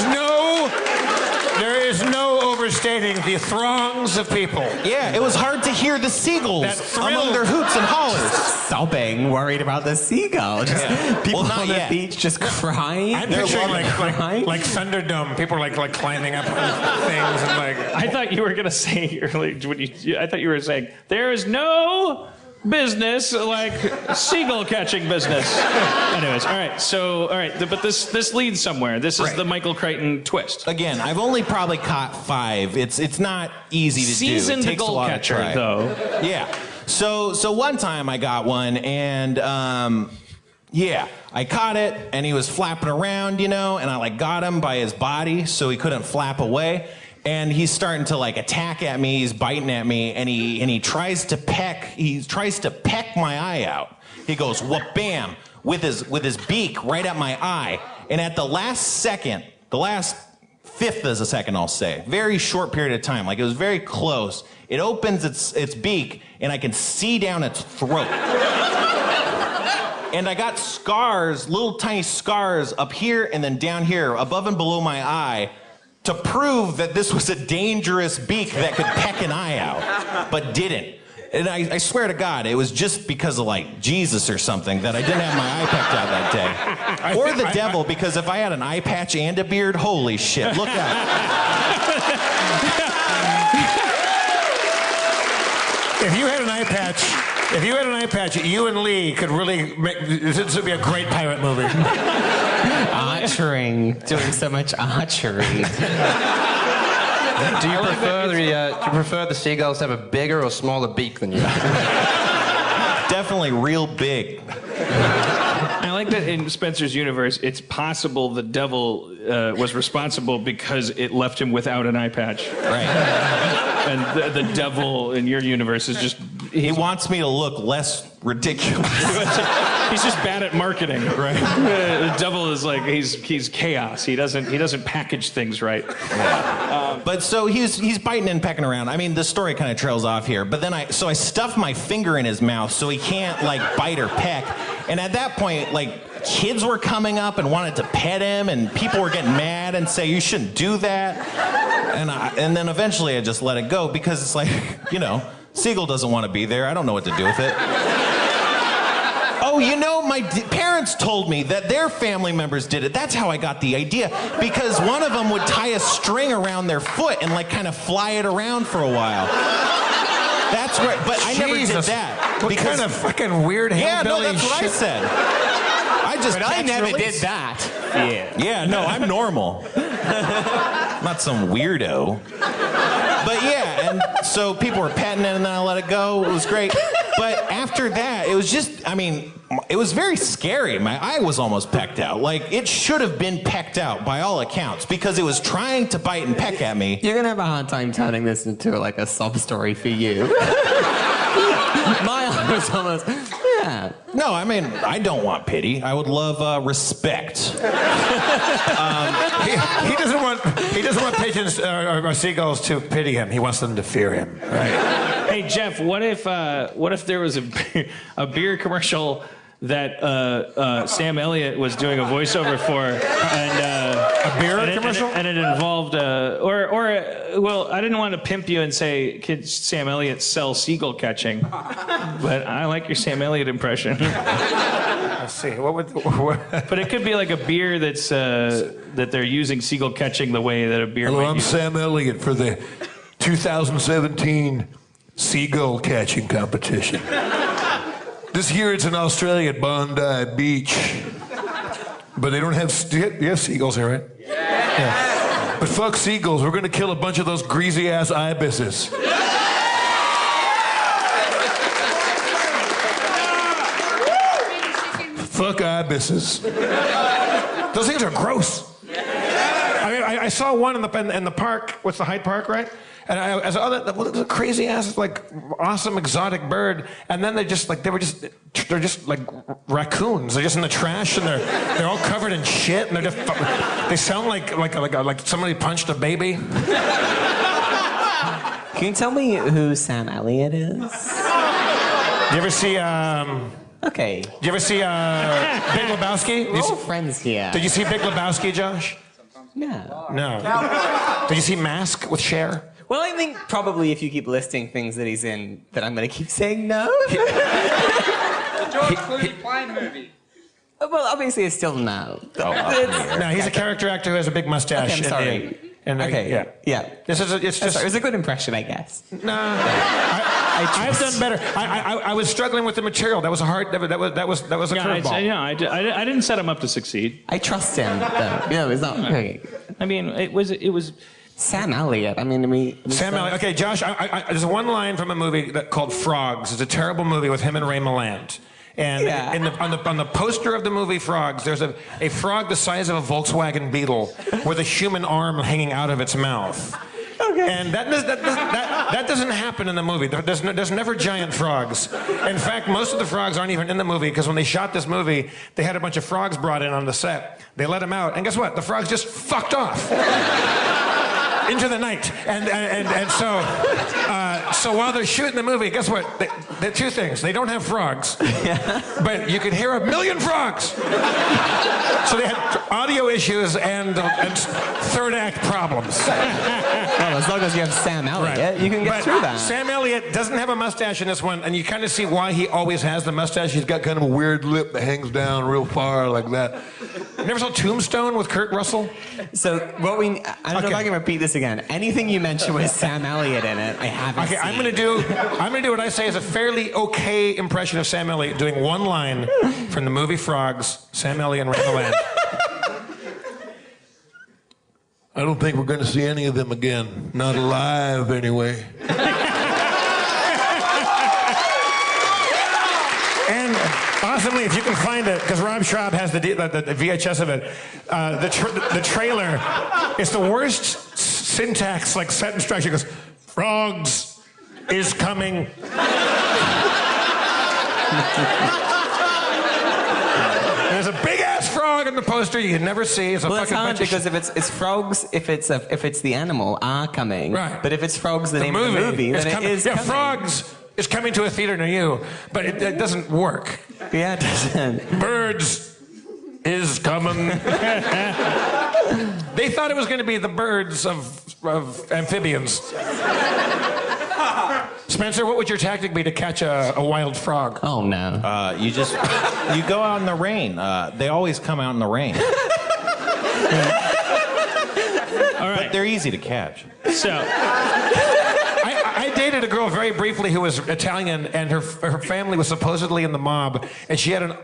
is no overstating the throngs of people. Yeah, it was hard to hear the seagulls That thrill. among their hoots and hollers. Sobbing, worried about the seagull. Just people Well, not on the yet. beach just crying. I'm They're picturing crying. like Thunderdome. People are like climbing up things and like. I thought you were gonna say earlier I thought you were saying there is no business like seagull catching business. Anyways, all right. But this leads somewhere. This is the Michael Crichton twist. Again, I've only probably caught 5. It's not easy to Seasoned do. It takes a goal lot catcher, of try. though. Yeah. So one time I got one, and I caught it, and he was flapping around, and I got him by his body so he couldn't flap away. And he's starting to attack at me. He's biting at me, and he tries to peck. He tries to peck my eye out. He goes whoop bam with his beak right at my eye. And at the last second, the last fifth of a second, I'll say, very short period of time, it was very close. It opens its beak, and I can see down its throat. And I got scars, little tiny scars up here and then down here, above and below my eye, to prove that this was a dangerous beak that could peck an eye out, but didn't. And I swear to God, it was just because of Jesus or something that I didn't have my eye pecked out that day. Or the devil, because if I had an eye patch and a beard, holy shit, look out. If you had an eye patch, you and Lee could really make this would be a great pirate movie. Archering, doing so much archery. Do you prefer the seagulls to have a bigger or smaller beak than you? Definitely real big. I like that in Spencer's universe, it's possible the devil was responsible because it left him without an eye patch. Right. And the devil in your universe is just... He wants me to look less ridiculous. He's just bad at marketing. Right. The devil is he's chaos. He doesn't package things right. But so he's biting and pecking around. I mean, the story kind of trails off here. But then I stuffed my finger in his mouth so he can't bite or peck. And at that point, kids were coming up and wanted to pet him, and people were getting mad and say you shouldn't do that. And then eventually I just let it go because it's seagull doesn't want to be there. I don't know what to do with it. Oh, you know, my parents told me that their family members did it. That's how I got the idea. Because one of them would tie a string around their foot and like kind of fly it around for a while. That's right. But I never did that. What kind of fucking weird Yeah, no, hillbilly that's what I shit? said. I never did that. Yeah, no, I'm normal. Not some weirdo. But yeah, and so people were petting it and then I let it go. It was great. But after that, it was just, I mean, it was very scary. My eye was almost pecked out. Like, it should have been pecked out by all accounts because it was trying to bite and peck at me. You're gonna have a hard time turning this into like a sob story for you. My eye was almost. Yeah. No, I mean, I don't want pity. I would love respect. He doesn't want pigeons or seagulls to pity him. He wants them to fear him. Right. Hey Jeff, what if there was a beer commercial that Sam Elliott was doing a voiceover for, and A beer commercial? and it involved well, I didn't want to pimp you and say, "Kid Sam Elliott sell seagull catching," but I like your Sam Elliott impression. Let's see. But it could be like a beer that's that they're using seagull catching the way that a beer. Hello, might I'm use. Sam Elliott for the 2017 Seagull Catching Competition. This year it's in Australia at Bondi Beach. But they don't have, you have seagulls here, right? Yeah. But fuck seagulls, we're gonna kill a bunch of those greasy ass ibises. Fuck ibises. Those things are gross. I mean, I saw one in the park. What's the Hyde Park, right? And I saw that crazy ass, like, awesome exotic bird. And then they're just like raccoons. They're just in the trash and they're all covered in shit and they sound like somebody punched a baby. Can you tell me who Sam Elliott is? You ever see Okay. Did you ever see Big Lebowski? We're all friends here. Did you see Big Lebowski, Josh? No. No. Did you see Mask with Cher? Well, I think probably if you keep listing things that he's in, that I'm going to keep saying no. The George Clooney Blind movie. Well, obviously it's still no. No, he's a character actor who has a big mustache. Okay, I'm sorry. Okay, yeah. It's just. It was a good impression, I guess. No, I've done better. I was struggling with the material. That was a hard. That was a curveball. I didn't set him up to succeed. I trust him, though. No, it's not. Okay. I mean, it was. Sam Elliott. Sam Elliott. Okay, Josh. There's one line from a movie called Frogs. It's a terrible movie with him and Ray Milland. And on the poster of the movie Frogs, there's a frog the size of a Volkswagen Beetle with a human arm hanging out of its mouth. Okay. And that doesn't happen in the movie. There's never giant frogs. In fact, most of the frogs aren't even in the movie because when they shot this movie, they had a bunch of frogs brought in on the set. They let them out, and guess what? The frogs just fucked off. Into the night, and so while they're shooting the movie, guess what? They're two things. They don't have frogs, but you could hear a million frogs. So they had audio issues and third act problems. Well, as long as you have Sam Elliott, you can get through that. Sam Elliott doesn't have a mustache in this one, and you kind of see why he always has the mustache. He's got kind of a weird lip that hangs down real far like that. You never saw Tombstone with Kurt Russell? So I don't know if I can repeat this again. Anything you mentioned with Sam Elliott in it, I haven't seen. I'm gonna do what I say is a fairly okay impression of Sam Elliott doing one line from the movie Frogs, Sam Elliott and Ray Milland. I don't think we're going to see any of them again. Not alive, anyway. And awesomely, if you can find it, because Rob Schraub has the VHS of it, the trailer, it's the worst syntax, like sentence structure. It goes, Frogs is coming. There's a big ass frog in the poster you never see. It's a Well, it's fucking hard bunch of because if it's frogs, if it's the animal are coming. Right. But if it's frogs, the name of the movie, then it is coming. Frogs is coming to a theater near you, but it doesn't work. Yeah, it doesn't. Birds is coming. They thought it was going to be the birds of amphibians. Spencer, what would your tactic be to catch a wild frog? Oh, no. You go out in the rain. They always come out in the rain. All right. But they're easy to catch. So, I dated a girl very briefly who was Italian, and her family was supposedly in the mob, and she had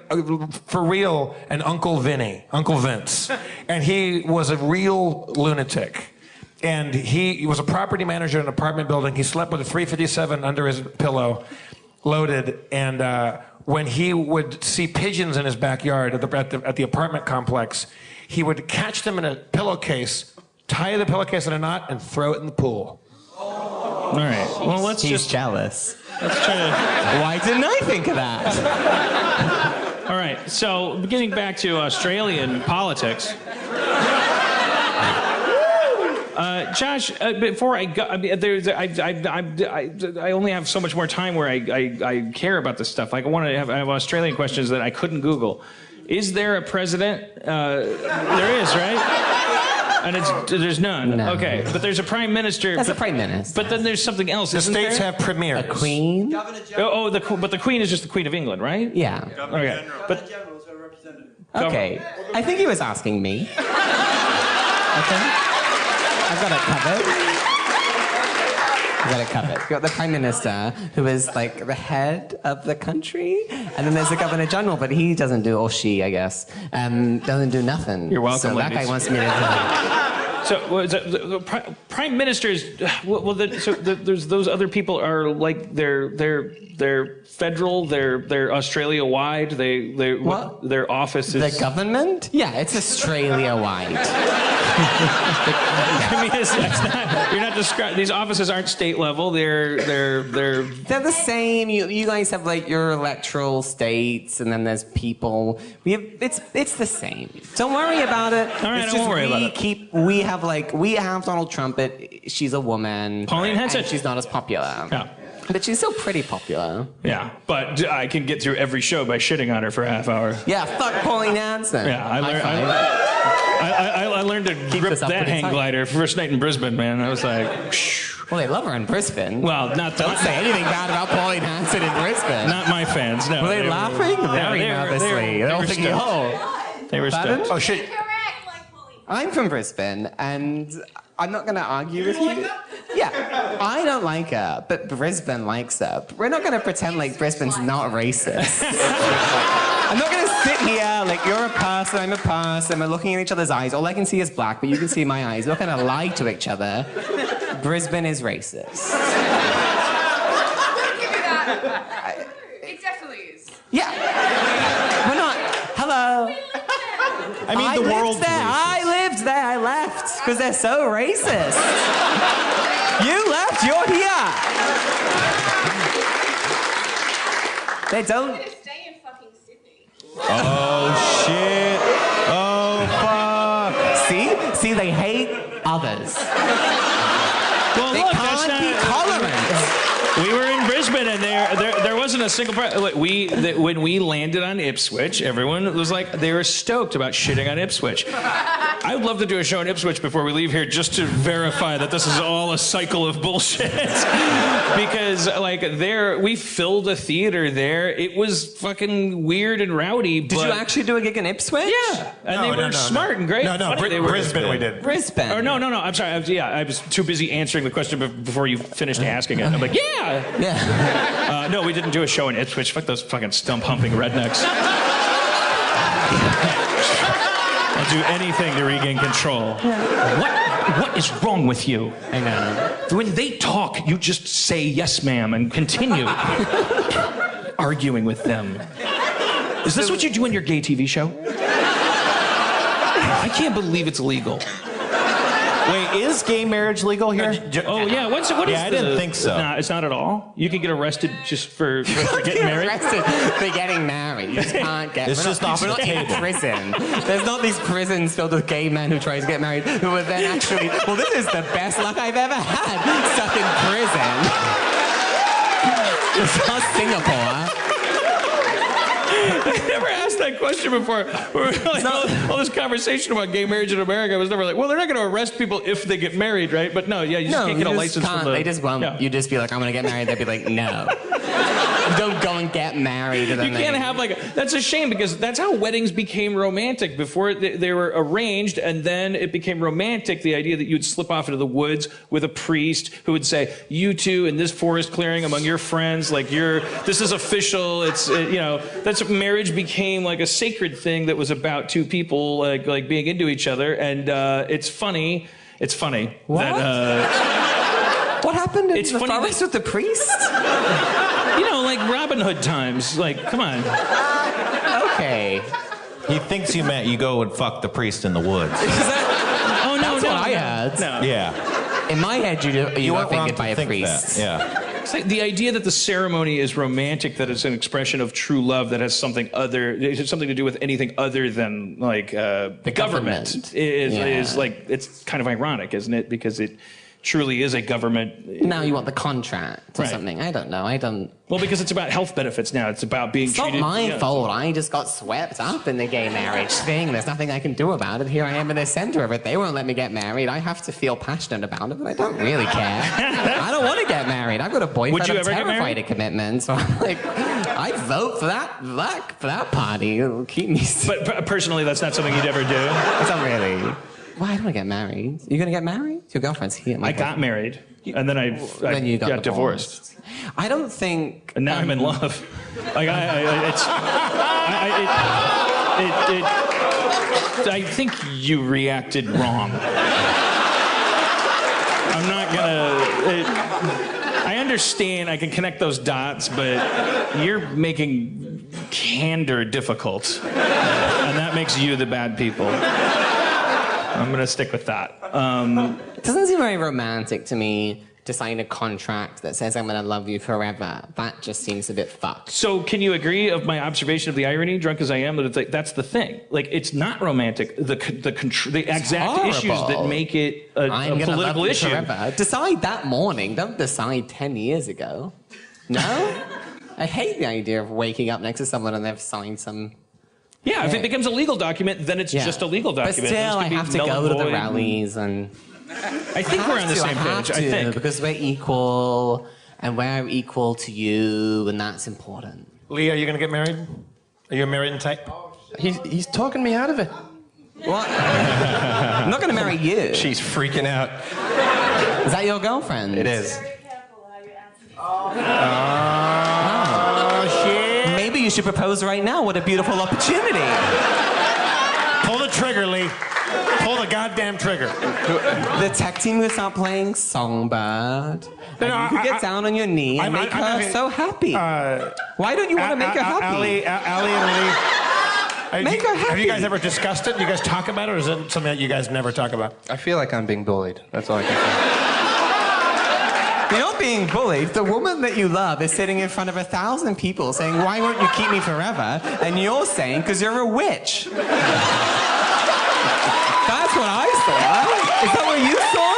for real, an Uncle Vince, and he was a real lunatic. And he was a property manager in an apartment building. He slept with a 357 under his pillow, loaded, and when he would see pigeons in his backyard at the apartment complex, he would catch them in a pillowcase, tie the pillowcase in a knot, and throw it in the pool. all right. Well, He's jealous. let's try to. Why didn't I think of that? All right. So, getting back to Australian politics. Josh, before I go, I mean, I only have so much more time where I care about this stuff. Like, I have Australian questions that I couldn't Google. Is there a president? There is, right? And there's none. No. Okay, but there's a prime minister. That's a prime minister. But then there's something else. The states have premiers. A queen? But the queen is just the Queen of England, right? Yeah. Okay, but Okay. I think he was asking me. Okay. I've got it covered. You've got the Prime Minister, who is like the head of the country, and then there's the Governor General, but he doesn't do, or she, I guess, doesn't do nothing. You're welcome, So that ladies. guy wants me to. So the prime ministers. There's those other people are like they're federal. They're Australia wide. What? Their office is. The government? Yeah, it's Australia wide. I mean, it's not. You're not describing. These offices aren't state level. They're the same. You guys have like your electoral states, and then there's people. It's the same. Don't worry about it. All right, it's I won't worry about it. We have Donald Trump, but she's a woman. Pauline Hanson. And she's not as popular. Yeah. But she's still pretty popular. Yeah, but I can get through every show by shitting on her for a half hour. Yeah, fuck Pauline Hanson. Yeah, I learned to Keep grip this up that pretty hang tight. glider first night in Brisbane, man. I was like, well, they love her in Brisbane. well, Don't say anything bad about Pauline Hanson in Brisbane. not my fans. No. Were they laughing? Very nervously. They're all thinking, oh. They were Pardon? stoked. Oh shit! I'm from Brisbane, and I'm not going to argue with you. Yeah, I don't like her, but Brisbane likes her. We're not going to pretend like Brisbane's not racist. I'm not going to sit here like you're a person, I'm a person, we're looking at each other's eyes. All I can see is black, but you can see my eyes. We're not going to lie to each other. Brisbane is racist. Don't give me that. It definitely is. Yeah. We're not. Hello. I mean, the world's racist. I lived there. I left because they're so racist. You left. You're here. They don't. I'm gonna stay in fucking Sydney. Oh, shit. Oh, fuck. See, they hate others. Well, They look, can't that's be not. tolerant. We were in Brisbane, and there wasn't a single. When we landed on Ipswich, everyone was like they were stoked about shitting on Ipswich. I would love to do a show in Ipswich before we leave here, just to verify that this is all a cycle of bullshit. Because we filled a theater there. It was fucking weird and rowdy. Did you actually do a gig in Ipswich? Yeah, and they were smart and great. No, Funny, they were- Brisbane we did. Brisbane. Or no. I'm sorry. I was too busy answering the question before you finished asking it. I'm like, yeah. Yeah. No, we didn't do a show in Ipswich. Fuck those fucking stump-humping rednecks. I'll do anything to regain control. What is wrong with you? I know. When they talk, you just say yes, ma'am, and continue arguing with them. Is this what you do in your gay TV show? I can't believe it's legal. Wait, is gay marriage legal here? Oh yeah, what is? Yeah, I didn't think so. Nah, it's not at all. You can get arrested just for getting married. Arrested for getting married. You just can't get. It's just off we're the not in table. a prison. There's not these prisons filled with gay men who try to get married who are then actually. Well, this is the best luck I've ever had. Stuck in prison. It's not Singapore. I never asked that question before. All this conversation about gay marriage in America was never like, well, they're not going to arrest people if they get married, right? But no, you just can't get a license from the... They just won't. Yeah. You just be like, I'm going to get married. They'd be like, no. Don't go and get married. And then You can't have that's a shame because that's how weddings became romantic. Before they were arranged and then it became romantic, the idea that you'd slip off into the woods with a priest who would say, you two in this forest clearing among your friends, like this is official. It's, that's what marriage became like a sacred thing that was about two people like being into each other. And it's funny. What? That, what happened in it's the funny forest with the priest? like Robin Hood times. Like, come on. Okay. He thinks you meant you go and fuck the priest in the woods. Oh, no, That's what I heard. No. Yeah. In my head, you were weren't wrong thinking to by a think priest. that. Yeah. It's like the idea that the ceremony is romantic, that it's an expression of true love that has something to do with anything other than like the government is like, it's kind of ironic, isn't it? Because it truly is a government. Now you want the contract or Right. something. I don't know. I don't. Well, because it's about health benefits now. It's about being It's treated. not my fault. I just got swept up in the gay marriage thing. There's nothing I can do about it. Here I am in the center of it. They won't let me get married. I have to feel passionate about it, but I don't really care. I don't want to get married. I've got a boyfriend. Would you I'm ever get terrified married? of commitment. So I'm like, I'd vote for that party. It'll keep me. But personally, that's not something you'd ever do. It's not really. Why don't I get married? You gonna get married? Your girlfriend's here. I got married, and then I Then you got divorced. I don't think. And now I'm in love. Like I think you reacted wrong. I'm not gonna. I understand. I can connect those dots, but you're making candor difficult, and that makes you the bad people. I'm gonna stick with that. It doesn't seem very romantic to me to sign a contract that says I'm gonna love you forever. That just seems a bit fucked. So can you agree of my observation of the irony, drunk as I am, that it's like that's the thing. Like it's not romantic. The exact issues that make it a political issue. Forever. Decide that morning. Don't decide 10 years ago. No? I hate the idea of waking up next to someone and they've signed some. Yeah, if it becomes a legal document, then it's just a legal document. But still, I have to go to the rallies and. I think we're on the same page. I think because we're equal and we're equal to you, and that's important. Lee, are you going to get married? Are you a married type? He's talking me out of it. What? I'm not going to marry you. She's freaking out. Is that your girlfriend? It is. Oh, shit. Maybe you should propose right now. What a beautiful opportunity. Pull the trigger, Lee. Pull the goddamn trigger. The tech team would start playing Songbird. No, and you could get down on your knee and make her so happy. Why don't you want to make her happy? Allie and Lee. Make her happy. Have you guys ever discussed it? You guys talk about it, or is it something that you guys never talk about? I feel like I'm being bullied. That's all I can say. You're not being bullied. The woman that you love is sitting in front of 1,000 people saying, why won't you keep me forever? And you're saying, because you're a witch. That's what I saw. Is that what you saw?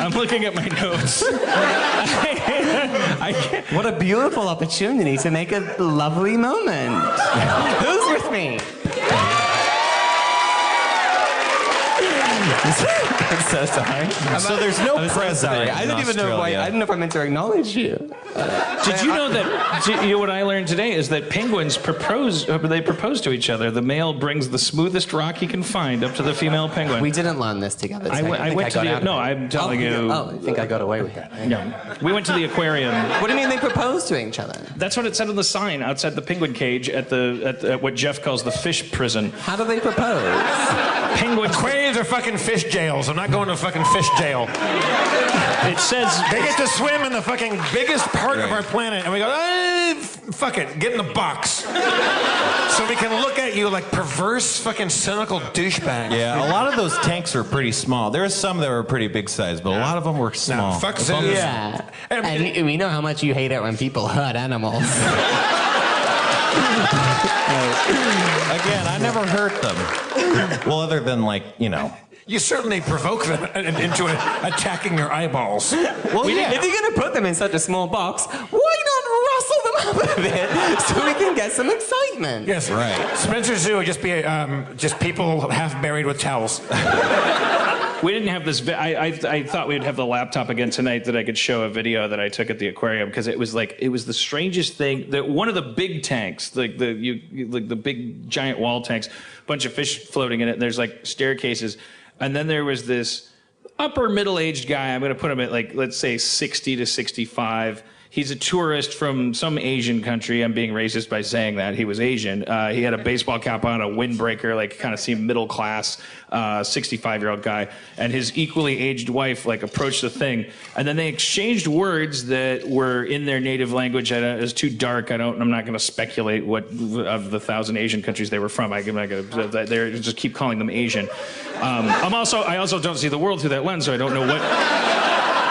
I'm looking at my notes. I can't. What a beautiful opportunity to make a lovely moment. Who's with me? I'm so sorry. So there's no I'm so president sorry. I in didn't even know why. Australia. I didn't know if I meant to acknowledge you. Did you know that? What I learned today is that penguins propose. They propose to each other. The male brings the smoothest rock he can find up to the female penguin. We didn't learn this together. I went to the. No, I'm telling you. Oh, I think I got away with that. Yeah. We went to the aquarium. What do you mean they proposed to each other? That's what it said on the sign outside the penguin cage at what Jeff calls the fish prison. How do they propose? Penguins. Aquariums are fucking fish jails. I'm not going to fucking fish jail. It says they get to swim in the fucking biggest part of our planet, and we go, fuck it, get in the box. So we can look at you like perverse, fucking cynical douchebags. Yeah, a lot of those tanks are pretty small. There are some that were pretty big size, but a lot of them were small. No, fuck zoos. Yeah. And we know how much you hate it when people hurt animals. Again, I never hurt them. Well, other than You certainly provoke them into attacking your eyeballs. Well, yeah. If you're going to put them in such a small box, why not rustle them up a bit so we can get some excitement. Yes, right. Spencer Zoo would just be just people half buried with towels. We didn't have this. I thought we'd have the laptop again tonight that I could show a video that I took at the aquarium because it was the strangest thing. That one of the big tanks, like the big giant wall tanks, bunch of fish floating in it. And there's like staircases, and then there was this upper middle-aged guy. I'm going to put him at like let's say 60 to 65. He's a tourist from some Asian country. I'm being racist by saying that. He was Asian. He had a baseball cap on, a windbreaker, like kind of seemed middle class, 65-year-old guy. And his equally aged wife like approached the thing. And then they exchanged words that were in their native language. It was too dark. I'm not going to speculate what of the 1,000 Asian countries they were from. I'm not going to just keep calling them Asian. I also don't see the world through that lens, so I don't know what...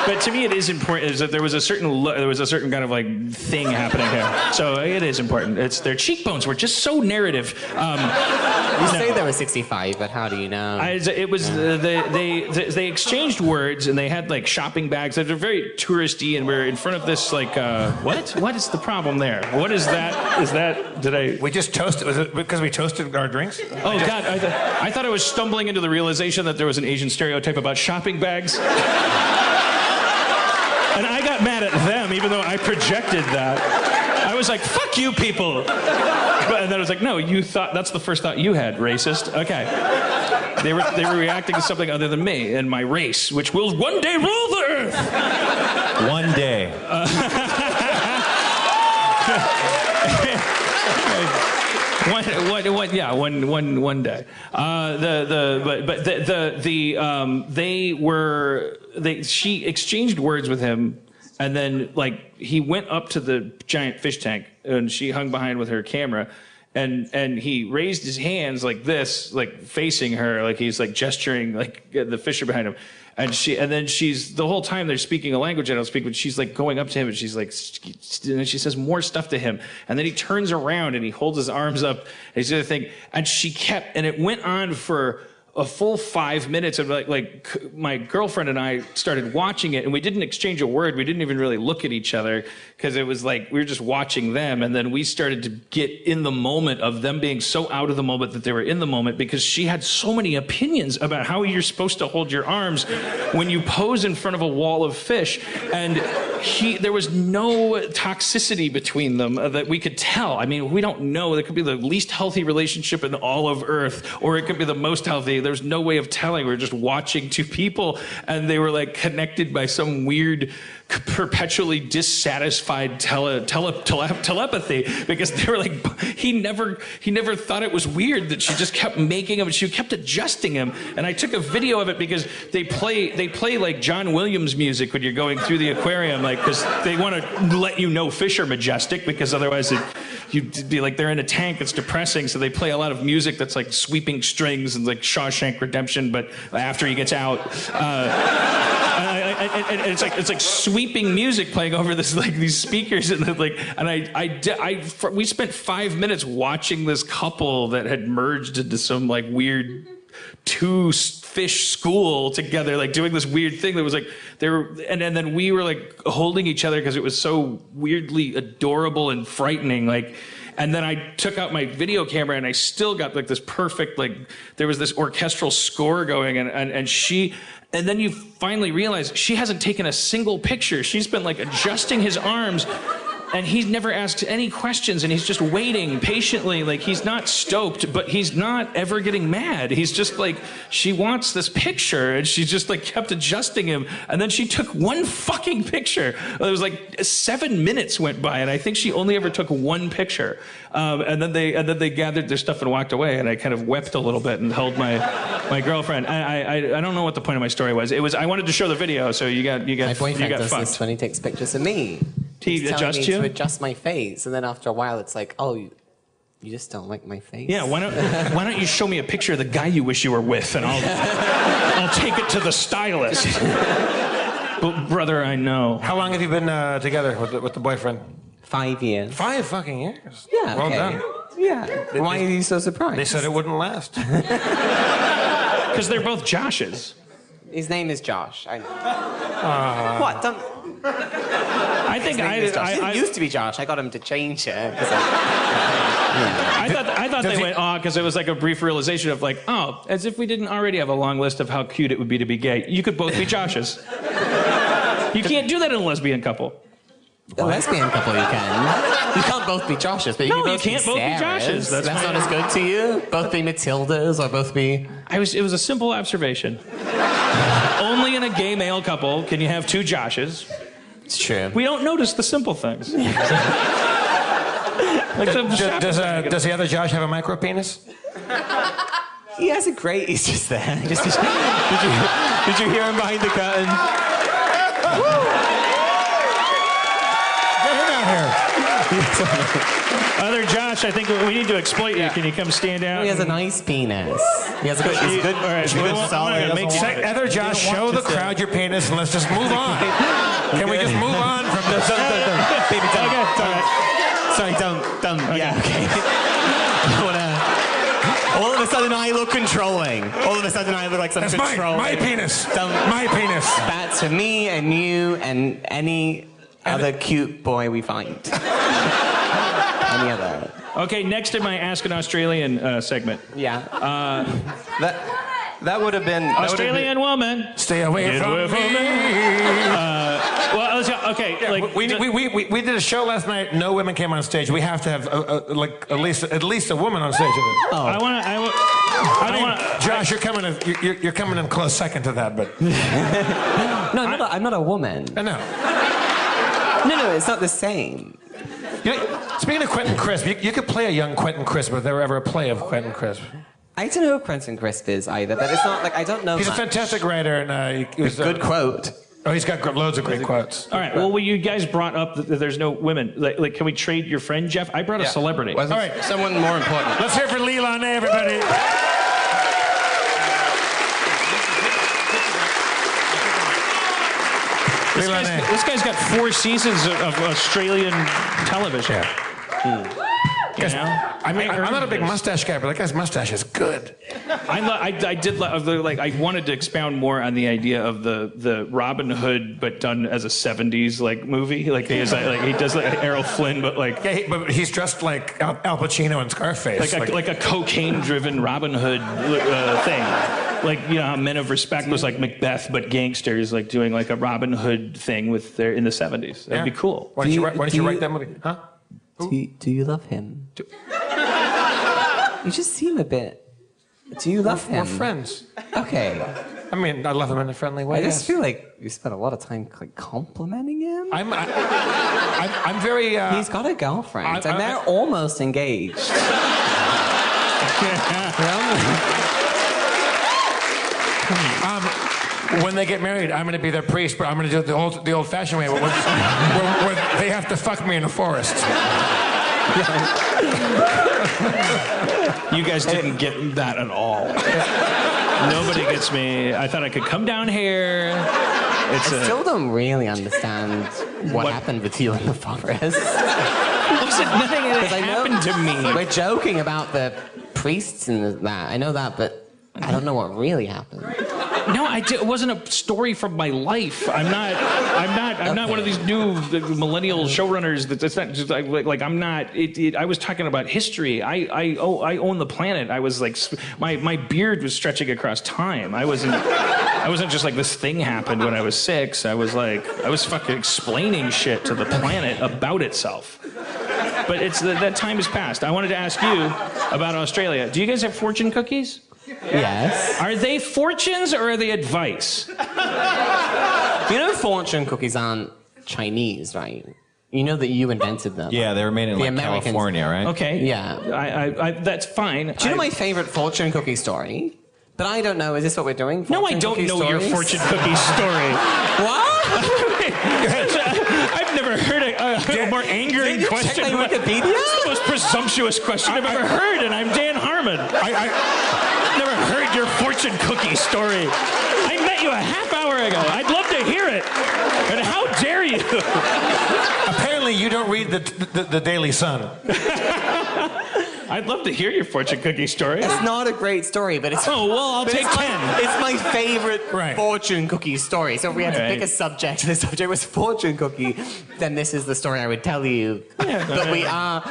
But to me, it is important is that there was a certain kind of like thing happening here. So it is important. It's their cheekbones were just so narrative. You say they were 65, but how do you know? It was they exchanged words and they had like shopping bags. They're very touristy, and we're in front of this like what? What is the problem there? What is that? Is that did I? We just toasted. Was it because we toasted our drinks? Oh God! I thought I was stumbling into the realization that there was an Asian stereotype about shopping bags. And I got mad at them, even though I projected that. I was like, fuck you people. And then I was like, no, you thought, that's the first thought you had, racist. Okay. They were reacting to something other than me and my race, which will one day rule the earth. One day. One day. She exchanged words with him, and then like he went up to the giant fish tank, and she hung behind with her camera, and he raised his hands like this, like facing her, like he's like gesturing, like the fish are behind him. And then she's the whole time they're speaking a language I don't speak, but she's like going up to him and she's like, and she says more stuff to him. And then he turns around and he holds his arms up and he's the other thing. And she kept, and it went on for a full 5 minutes of like my girlfriend and I started watching it, and we didn't exchange a word. We didn't even really look at each other because it was like we were just watching them, and then we started to get in the moment of them being so out of the moment that they were in the moment because she had so many opinions about how you're supposed to hold your arms when you pose in front of a wall of fish, and there was no toxicity between them that we could tell. I mean, we don't know. There could be the least healthy relationship in all of Earth, or it could be the most healthy. There's no way of telling. We were just watching two people, and they were like connected by some weird, perpetually dissatisfied telepathy, because they were like, he never thought it was weird that she just kept making him, she kept adjusting him. And I took a video of it because they play like John Williams music when you're going through the aquarium, like, because they want to let you know fish are majestic, because otherwise you'd be like they're in a tank. It's depressing. So they play a lot of music that's like sweeping strings and like Shawshank Redemption, but after he gets out. And it's like sweeping music playing over this, like these speakers, and we spent 5 minutes watching this couple that had merged into some like weird two fish school together, like doing this weird thing that was like and then we were like holding each other because it was so weirdly adorable and frightening, like. And then I took out my video camera and I still got like this perfect, like there was this orchestral score going, and then you finally realize she hasn't taken a single picture. She's been like adjusting his arms, and he's never asked any questions, and he's just waiting patiently. Like, he's not stoked, but he's not ever getting mad. He's just like, she wants this picture, and she just like kept adjusting him. And then she took one fucking picture. It was like 7 minutes went by, and I think she only ever took one picture. And then they gathered their stuff and walked away, and I kind of wept a little bit and held my girlfriend. I don't know what the point of my story was. It was I wanted to show the video, so you got my boyfriend does fucked. This when he takes pictures of me. He adjust you? To adjust my face, and then after a while, it's like, oh, you just don't like my face. Yeah, why don't you show me a picture of the guy you wish you were with, and I'll take it to the stylist. But brother, I know. How long have you been together with the boyfriend? 5 years. 5 fucking years. Yeah. Well okay. done. Yeah. Why are you so surprised? They said it wouldn't last. Because they're both Joshes. His name is Josh. I know. What? Don't. I think It used to be Josh. I got him to change it. I thought they went because it was like a brief realization of like, oh, as if we didn't already have a long list of how cute it would be to be gay. You could both be Joshes. You can't do that in a lesbian couple. A lesbian couple, you can. You can't both be Joshes, but you can't both be Joshes. That's not as good to you. Both be Matildas or both be. It was a simple observation. Only in a gay male couple can you have two Joshes. It's true. We don't notice the simple things. Does the other Josh have a micro penis? He has a great. He's just there. Did you hear him behind the curtain? Get him out here. Other Josh, I think we need to exploit you. Can you come stand out? He has a nice penis. He has a good. He's good. All right, solid. Other Josh, show the crowd your penis and let's just move on. Can we just move on from this? Baby, don't. Okay, all right. Sorry, don't. Okay. Yeah, okay. All of a sudden, I look controlling. All of a sudden, I look like some controlling. My penis. Don't. My penis. That's for me and you and any other cute boy we find. Any other. Okay, next in my Ask an Australian segment. Yeah. That would have been Australian woman. Stay away from me. Well, okay. Yeah, like we did a show last night. No women came on stage. We have to have like at least a woman on stage. Oh. I want to. Josh, you're coming in close second to that, but No, I'm not a woman. I know. No, it's not the same. You know, speaking of Quentin Crisp, you could play a young Quentin Crisp if there were ever a play of Quentin Crisp. I don't know who Quentin Crisp is either, but it's not like I don't know. He's much. a fantastic writer, and he was good quote. Oh, he's got loads of great quotes. All right. Well, you guys brought up that there's no women. Like, can we trade your friend Jeff? I brought a celebrity. All right, someone more important. Let's hear for Leland, everybody. This guy's got 4 seasons of Australian television. You know? I mean, I'm not a big mustache guy, but that guy's mustache is good. I wanted to expound more on the idea of the Robin Hood, but done as a '70s movie. Like he does like Errol Flynn, but but he's dressed like Al Pacino and Scarface, like a cocaine-driven Robin Hood thing. Like, you know how Men of Respect was like Macbeth, but gangsters, like doing like a Robin Hood thing in the '70s. That'd be cool. Why don't you write that movie? Huh? Do you love him? You just seem a bit. Do you love him? We're friends. Okay. I mean, I love him in a friendly way. I just feel like you spent a lot of time complimenting him. I'm very. He's got a girlfriend, and they're almost engaged. When they get married, I'm going to be their priest, but I'm going to do it the old-fashioned way, where they have to fuck me in the forest. You guys didn't get that at all. Nobody gets me. I thought I could come down here. I still don't really understand what happened with you in the forest. Listen, nothing happened to me. We're joking about the priests and that. I know that, but I don't know what really happened. No, it wasn't a story from my life. I'm not one of these new millennial showrunners. That's not just like I'm not. I was talking about history. I own the planet. I was like, my beard was stretching across time. I wasn't just like this thing happened when I was 6. I was fucking explaining shit to the planet about itself. But that time has passed. I wanted to ask you about Australia. Do you guys have fortune cookies? Yes. Are they fortunes or are they advice? You know fortune cookies aren't Chinese, right? You know that you invented them. Yeah, they were made in California, right? Okay. Yeah. I that's fine. Do you know my favorite fortune cookie story? But I don't know. Is this what we're doing? No, I don't know your fortune cookie story. What? I've never heard a more angering question. Check my Wikipedia? This is the most presumptuous question I've ever heard, and I'm Dan Harmon. I've never heard your fortune cookie story. I met you a half hour ago. I'd love to hear it. And how dare you? Apparently, you don't read the Daily Sun. I'd love to hear your fortune cookie story. It's not a great story, but it's... Oh, well, I'll take 10. It's my favorite fortune cookie story. So if we had to pick a subject, and the subject was fortune cookie, then this is the story I would tell you. But we are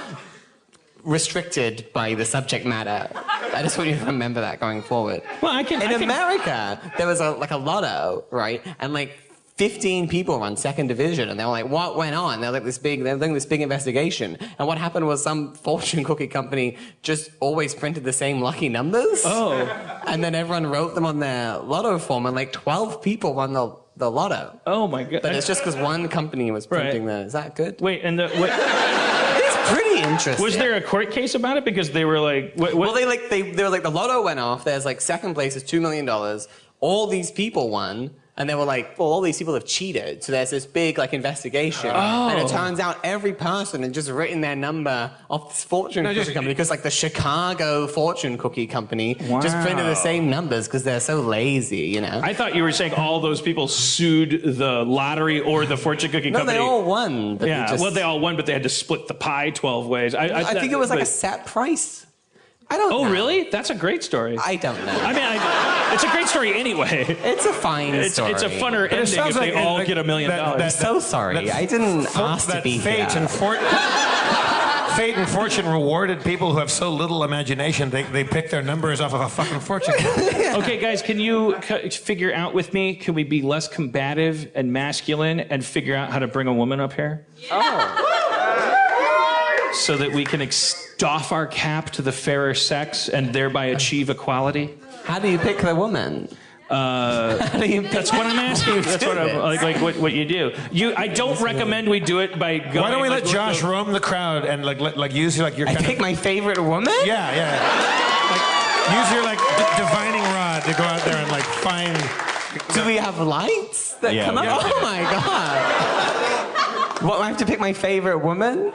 restricted by the subject matter. I just want you to remember that going forward. Well, In America, there was a lotto, right? And 15 people won second division, and they were like, "What went on?" They're doing this big investigation, and what happened was some fortune cookie company just always printed the same lucky numbers. Oh. And then everyone wrote them on their lotto form, and 12 people won the lotto. Oh my god! But it's just because one company was printing the. Is that good? Wait, and It's pretty interesting. was there a court case about it? Because they were like, what? Well, they were like, the lotto went off. There's second place is $2 million. All these people won. And they were like, well, all these people have cheated. So there's this big investigation. Oh. And it turns out every person had just written their number off this fortune cookie company because the Chicago fortune cookie company just printed the same numbers because they're so lazy, you know? I thought you were saying all those people sued the lottery or the fortune cookie company. No, they all won. But they all won, but they had to split the pie 12 ways. I think it was a set price. I don't know. Oh, really? That's a great story. I don't know. I mean, it's a great story anyway. It's a fine story. It's a funner ending if they all get $1 million. I'm so sorry. I didn't ask to be here. Fate and fortune rewarded people who have so little imagination. They pick their numbers off of a fucking fortune. Okay, guys, can you figure out with me? Can we be less combative and masculine and figure out how to bring a woman up here? Oh. So that we can doff our cap to the fairer sex and thereby achieve equality? How do you pick the woman? That's what I'm asking. That's what I'm what you do. I don't recommend we do it by going. Why don't we let Josh roam the crowd and use your I pick my favorite woman? Yeah. Use your divining rod to go out there and find. Do we have lights that come up? Oh my god! What? I have to pick my favorite woman?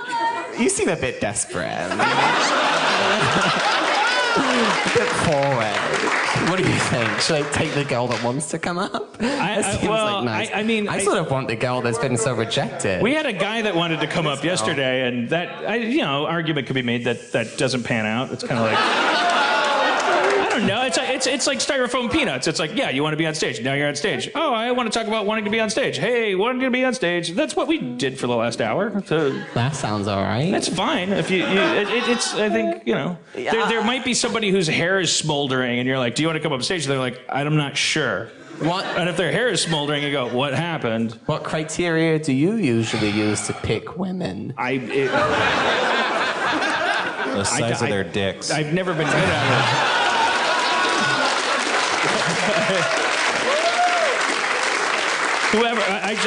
You seem a bit desperate. A bit forward. What do you think? Should I take the girl that wants to come up? Nice. I sort of want the girl that's been so rejected. We had a guy that wanted to come up yesterday, and that argument could be made that doesn't pan out. It's kind of like. I don't know. It's like styrofoam peanuts. It's like, yeah, you want to be on stage. Now you're on stage. Oh, I want to talk about wanting to be on stage. Hey, wanting to be on stage. That's what we did for the last hour. That sounds all right. That's fine. If I think, there might be somebody whose hair is smoldering, and you're like, do you want to come up on stage? And they're like, I'm not sure. What? And if their hair is smoldering, you go, what happened? What criteria do you usually use to pick women? The size of their dicks. I've never been good at it.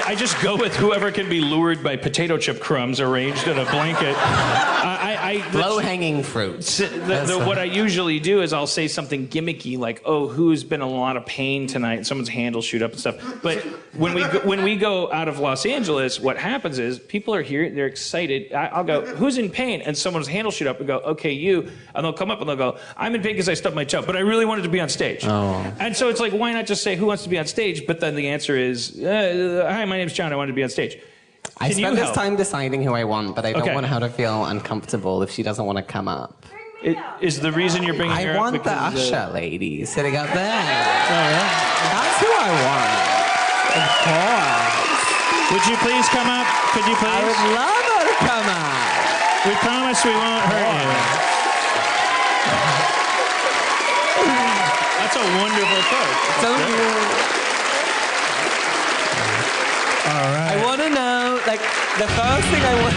I just go with whoever can be lured by potato chip crumbs arranged in a blanket. Low-hanging fruit. What I usually do is I'll say something gimmicky like, "Oh, who's been in a lot of pain tonight?" Someone's hand will shoot up and stuff. But when we go out of Los Angeles, what happens is people are here, they're excited. I'll go, "Who's in pain?" And someone's hand will shoot up and go, "Okay, you." And they'll come up and they'll go, "I'm in pain because I stubbed my toe, but I really wanted to be on stage." Oh. And so it's like, why not just say who wants to be on stage? But then the answer is, "Hi, my name's John. I want to be on stage." I spend this time deciding who I want, but I don't want her to feel uncomfortable if she doesn't want to come up. Is the reason you're bringing her I up want the because, usher lady sitting up there. Oh, yeah. That's who I want. Of course. Would you please come up? Could you please? I would love her to come up. We promise we won't hurt you. That's a wonderful approach. So All right. I want to know, the first thing I want.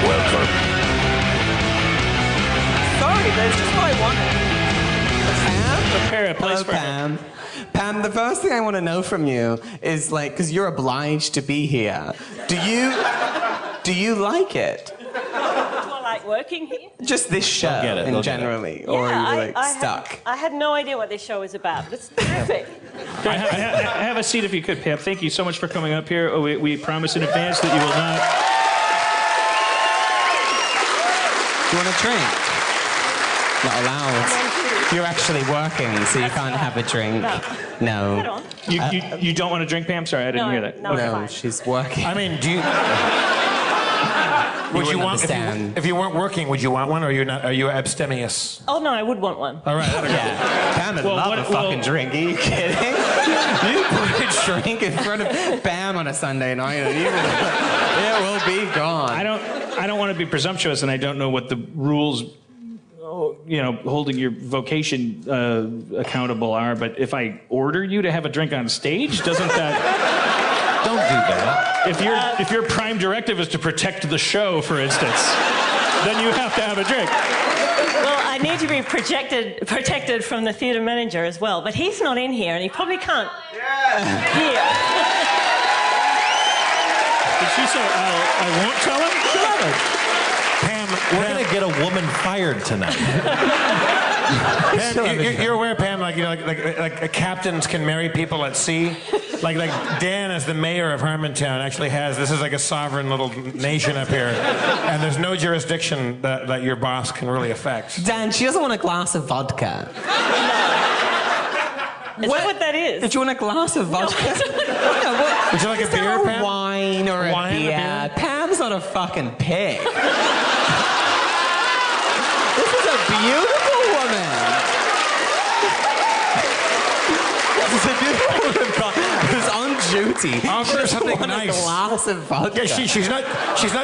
Welcome. Sorry, that's just what I wanted. Pam? Prepare a place Hello, for Pam. Pam, the first thing I want to know from you is because you're obliged to be here. Do you like it? Do I like working here? Just this show in generally, or are you stuck? I had no idea what this show was about, but it's terrific. I have a seat if you could, Pam. Thank you so much for coming up here. We promise in advance that you will not. Do you want a drink? Not allowed. You're actually working, so you can't have a drink. No. No. Get on. You don't want to drink, Pam? Sorry, I didn't hear that. No, she's working. I mean, do you? Would you want if you weren't working? Would you want one, or you're not? Are you abstemious? Oh no, I would want one. All right. Yeah. Pam would love a fucking drink. Are you kidding? You put a drink in front of Pam on a Sunday night, and it will be gone. I don't want to be presumptuous, and I don't know what the rules, holding your vocation accountable are. But if I order you to have a drink on stage, doesn't that? Don't do that. If your prime directive is to protect the show, for instance, then you have to have a drink. Well, I need to be protected from the theatre manager as well, but he's not in here, and he probably can't hear. Did she say, I won't tell him? Pam, we're going to get a woman fired tonight. Pam, you're aware, Pam, like captains can marry people at sea? Like Dan, as the mayor of Harmontown, actually has, this is like a sovereign little nation up here, and there's no jurisdiction that your boss can really affect. Dan, she doesn't want a glass of vodka. Is that what that is? Did you want a glass of vodka? Would you like a beer, Pam? Wine or a beer? Pam's not a fucking pig. This is a beautiful woman. This is a beautiful woman who's on duty. Offer her something nice. A glass of vodka. Yeah, she's not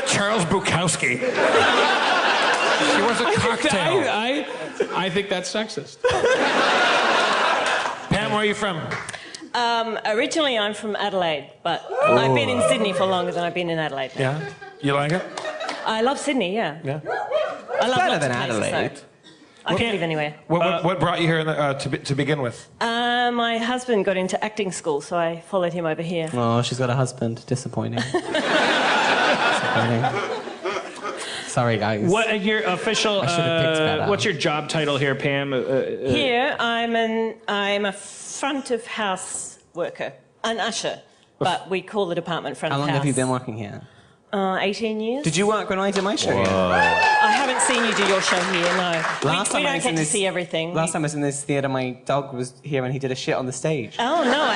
Charles Bukowski. She wants a cocktail. I think that's sexist. Pam, where are you from? Originally, I'm from Adelaide, but I've been in Sydney for longer than I've been in Adelaide now. Yeah? You like it? I love Sydney, yeah. Yeah. I love better lots than of places, Adelaide. so I can live anywhere. What brought you here to begin with? My husband got into acting school, so I followed him over here. Oh, she's got a husband. Disappointing. Disappointing. Sorry, guys. What your official? I should have picked better. What's your job title here, Pam? Here, I'm a front of house worker, an usher, but we call the department front How of long house. have you been working here? 18 years. Did you work when I did my show? I haven't seen you do your show here, no. Last we time I don't was get in to this- see everything. Last time I was in this theatre, my dog was here and he did a shit on the stage. Oh, no.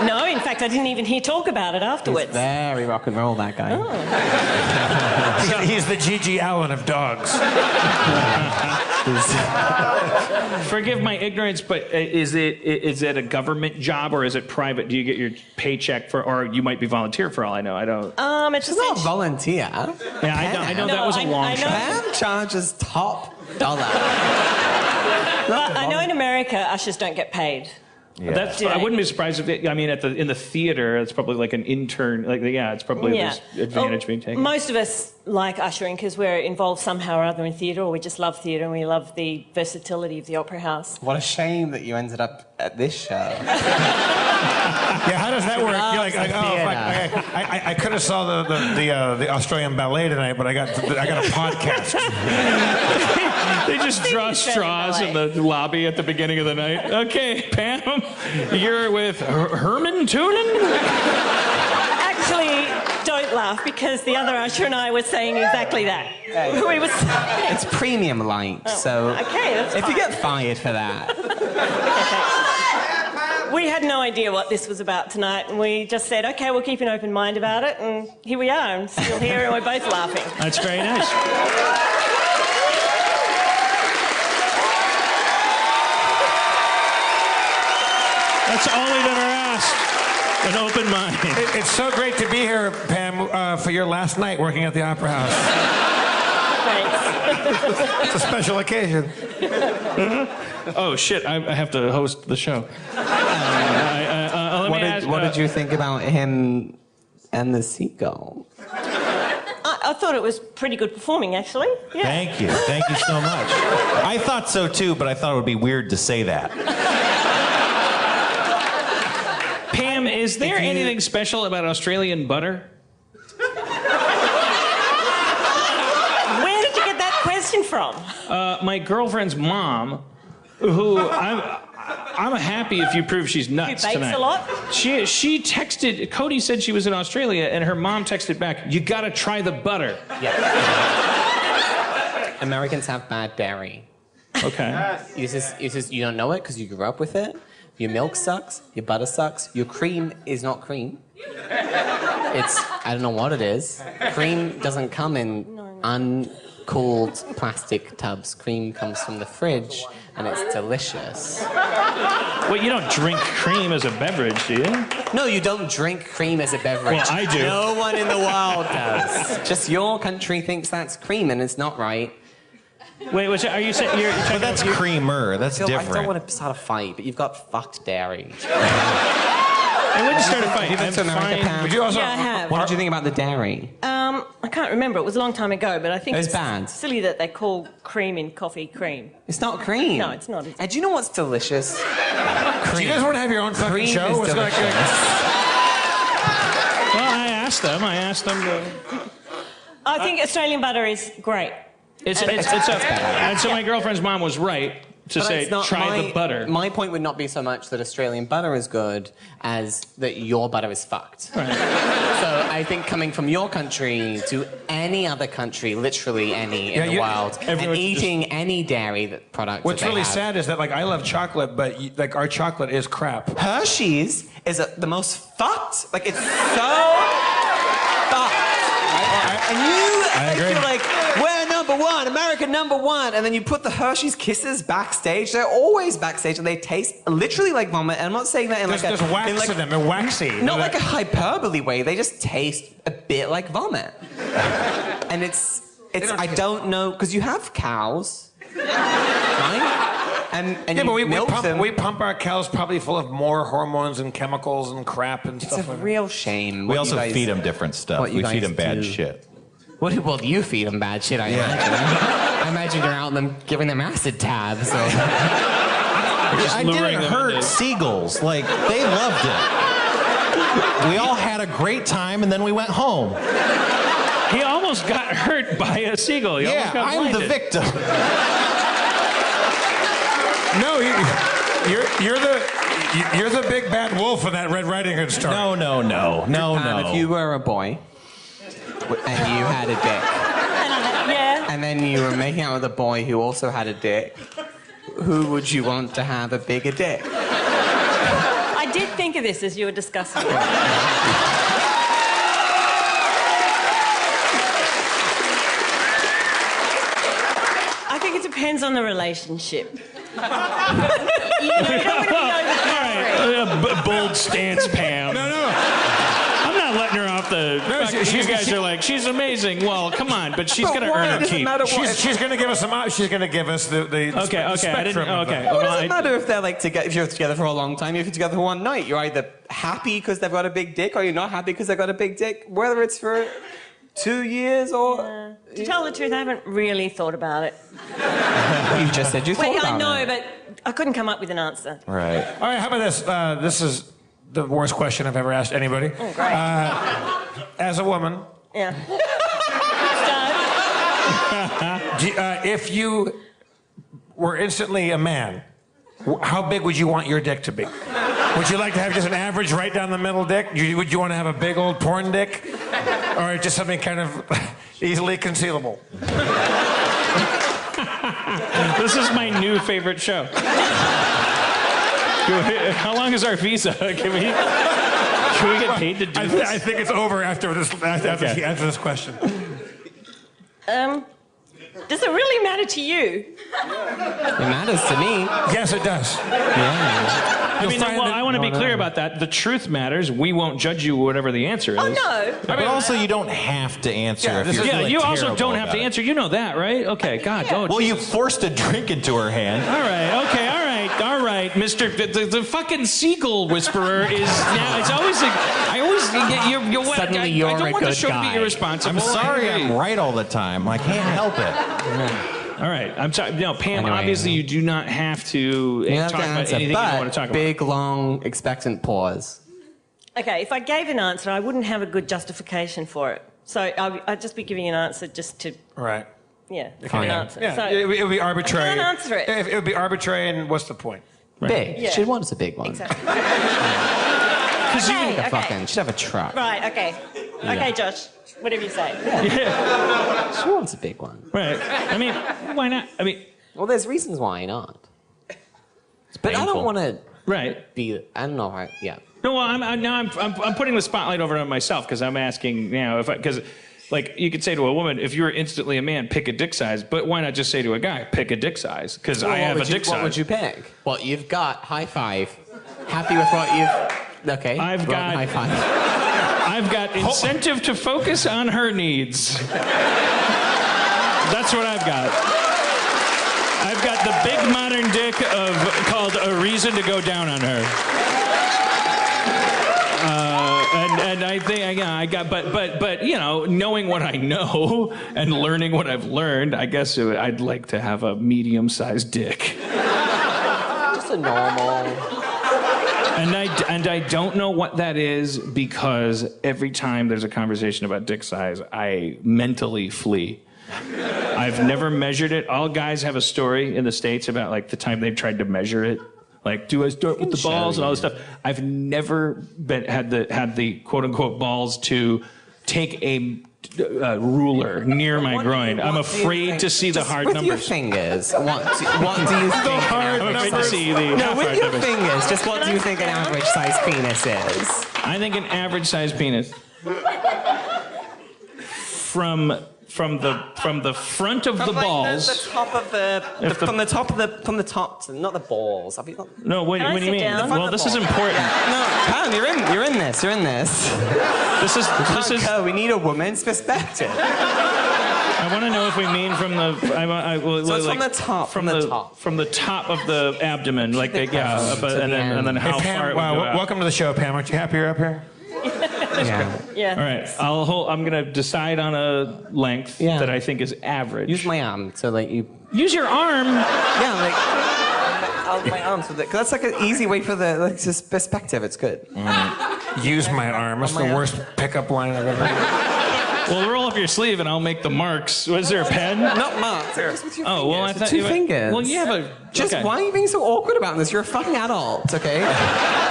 No, in fact, I didn't even hear talk about it afterwards. He's very rock and roll, that guy. Oh. He's the G.G. Allen of dogs. Forgive my ignorance, but is it a government job or is it private? Do you get your paycheck for, or you might be volunteer for all I know? I don't. It's She's not volunteer. Yeah, I know that was a long shot. Pam charges top dollar. I know in America, ushers don't get paid. Yeah. I wouldn't be surprised if in the theater, it's probably like an intern. It's probably this advantage being taken. Most of us like ushering because we're involved somehow or other in theatre, or we just love theatre and we love the versatility of the opera house. What a shame that you ended up at this show. Yeah, how does that work? You're like, I could have saw the Australian ballet tonight, but I got a podcast. They just draw straws in the lobby at the beginning of the night. Okay, Pam, you're with Harmontown? Actually, don't laugh because the other usher and I were saying exactly that. We were saying... It's premium light, so okay, that's if fine. you get fired for that. We had no idea what this was about tonight, and we just said, okay, we'll keep an open mind about it, and here we are, and still here, and we're both laughing. That's very nice. That's all we've ever asked. An open mind. It's so great to be here, Pam, for your last night working at the Opera House. Thanks. It's a special occasion. Oh, shit, I have to host the show. What did you think about him and the seagull? I thought it was pretty good performing, actually. Yeah. Thank you so much. I thought so too, but I thought it would be weird to say that. Pam, is there anything special about Australian butter? Where did you get that question from? My girlfriend's mom, who I'm happy if you prove she's nuts Who bakes tonight. a lot? She texted, Cody said she was in Australia, and her mom texted back, you gotta try the butter. Yeah. Americans have bad dairy. Okay. You don't know it because you grew up with it. Your milk sucks, your butter sucks, your cream is not cream. I don't know what it is. Cream doesn't come in uncooled plastic tubs. Cream comes from the fridge, and it's delicious. Well, you don't drink cream as a beverage, do you? No, you don't drink cream as a beverage. Well, I do. No one in the world does. Just your country thinks that's cream, and it's not right. Wait, are you saying you're talking But that's about creamer. That's different. I don't want to start a fight, but you've got fucked dairy. I wouldn't start a fight. You've been to America, Pam? Would you also? Yeah, I have. What did you think about the dairy? I can't remember. It was a long time ago, but I think It was it's bad. silly that they call cream in coffee cream. It's not cream. No, it's not. And do you know what's delicious? Do you guys want to have your own fucking Cream show? is What's going delicious. Well, I asked them to. I think Australian butter is great. And so my girlfriend's mom was right to But say it's not try the butter. My point would not be so much that Australian butter is good as that your butter is fucked. Right. So I think coming from your country to any other country, literally any in the world, and eating any dairy product. What's that they really have. sad is that like I love chocolate, but like our chocolate is crap. Hershey's is the most fucked. Like it's so fucked. And you're like, we're number one, America number one. And then you put the Hershey's Kisses backstage. They're always backstage and they taste literally like vomit. And I'm not saying that in There's wax in them. They're waxy. Not like a hyperbole way. They just taste a bit like vomit. And it's I don't know, because you have cows, right? And yeah, but we them. pump our cows probably full of more hormones and chemicals and crap and It's stuff a like that. real shame. We also feed them different stuff. what you We feed guys them bad do. shit. Well, you feed them bad shit, I imagine. I imagine you're out them giving them acid tabs. Or... I didn't hurt seagulls. Like, they loved it. We all had a great time, and then we went home. He almost got hurt by a seagull. He almost got I'm the blinded. victim. No, you're the big bad wolf in that Red Riding Hood story. No. If you were a boy and you had a dick, Yeah. and then you were making out with a boy who also had a dick, who would you want to have a bigger dick? I did think of this as you were discussing it. I think it depends on the relationship. You don't want to be All right, bold stance, Pam. No. I'm not letting her off the. No, you guys are like, she's amazing. Well, come on, but she's going to why? earn her Does it keep. matter what- She's going to give us some. She's going to give us the Okay, I spectrum. didn't. of Okay, them. What does it matter if they're like together? If you're together for a long time, if you're together for one night, you're either happy because they've got a big dick, or you're not happy because they've got a big dick. Whether it's for 2 years or To tell the truth, I haven't really thought about it. you just said you thought Wait, about I know, it. but I couldn't come up with an answer. Right. All right, how about this? This is the worst question I've ever asked anybody. Oh, great. As a woman, Yeah. if you were instantly a man, how big would you want your dick to be? Would you like to have just an average right down the middle dick? Would you want to have a big old porn dick? Or just something kind of easily concealable? This is my new favorite show. How long is our visa? Can we get paid to do this? I think it's over after this question. Does it really matter to you? It matters to me. Yes, it does. Yeah. I mean, well, I want to be clear about that. The truth matters. We won't judge you whatever the answer is. Oh, no. But also, you don't have to answer if you're Yeah, feeling you also terrible don't have to about it. answer. You know that, right? Okay, God. Oh, Well, you forced a drink into her hand. all right, okay, all right, Mr. The fucking seagull whisperer is now. It's always like I always you're Suddenly you're I don't a want the good show to guy. be irresponsible. I'm sorry I I'm agree. right all the time. I can't help it. All right, I'm sorry. No, Pam. Anyway. Obviously, you do not have to You have talk to about answer, anything you but don't want to talk about. big, long, expectant pause. Okay, if I gave an answer, I wouldn't have a good justification for it. So I'd just be giving an answer just to, Right. give Fine. an answer. Yeah, So, it would be arbitrary. I can't answer it. It would be arbitrary, and what's the point? Big. Yeah. She'd want us a big one. exactly. She'd Okay. have a truck. Right, okay. Okay, Josh, whatever you say. She wants a big one. Right. I mean, why not? I mean, Well, there's reasons why not. But I painful. don't want to Right. I don't know. Yeah. No, well, I'm putting the spotlight over on myself because I'm asking, because like you could say to a woman, if you're instantly a man, pick a dick size, but why not just say to a guy, pick a dick size? Because I have a dick size. What would you pick? What you've got. High five. Happy with what you've... Okay. I've got... High five. I've got incentive to focus on her needs. That's what I've got. I've got the big modern dick called A Reason to Go Down on Her. And I think, I got, but knowing what I know and learning what I've learned, I guess I'd like to have a medium-sized dick. Just a normal. And I don't know what that is because every time there's a conversation about dick size, I mentally flee. I've never measured it. All guys have a story in the States about like the time they tried to measure it. Like, do I start with the balls and all this stuff? I've never had the quote unquote balls to take a ruler near my groin. I'm afraid to see the hard numbers. With your fingers, what do you think? The hard numbers. No, with your fingers, just what do you think an average size penis is? I think an average size penis from the front of the balls. The top of from the top to, not the balls. Have you not? No, what do you mean? Well, this is important. Yeah. No, Pam, you're in this. This is. We need a woman's perspective. I want to know if we mean from the. So it's from the top. From the top of the abdomen, like and then how far it would go out. Welcome to the show, Pam. Aren't you happy you're up here? Yeah. All right. I'm gonna decide on a length that I think is average. Use my arm, so like you. Use your arm. Yeah, like my arm, so that, 'cause that's like an easy way for the just perspective. It's good. Use my arm. That's the worst pickup line I've ever heard. Well, roll up your sleeve and I'll make the marks. Was there a pen? Not marks. Just with your fingers. Well, I thought two fingers. Well, you have a. Just why are you being so awkward about this? You're a fucking adult, okay?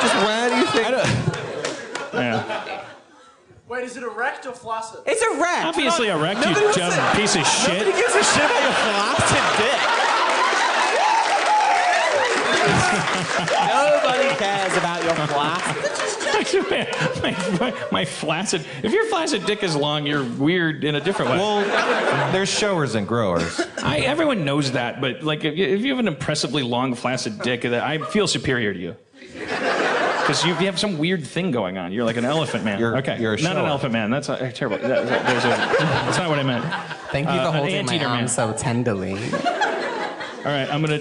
Just where do you think? Yeah. Wait, is it erect or flaccid? It's erect. Obviously erect, you dumb piece of shit. Nobody gives a shit about your flaccid dick. Nobody cares about your flaccid. my flaccid. If your flaccid dick is long, you're weird in a different way. Well, there's showers and growers. Everyone knows that, but like if you have an impressively long flaccid dick, I feel superior to you. Because you have some weird thing going on. You're like an elephant man. You're not shower. an elephant man. That's terrible. That's not what I meant. Thank you for holding my arm so tenderly. All right, I'm gonna.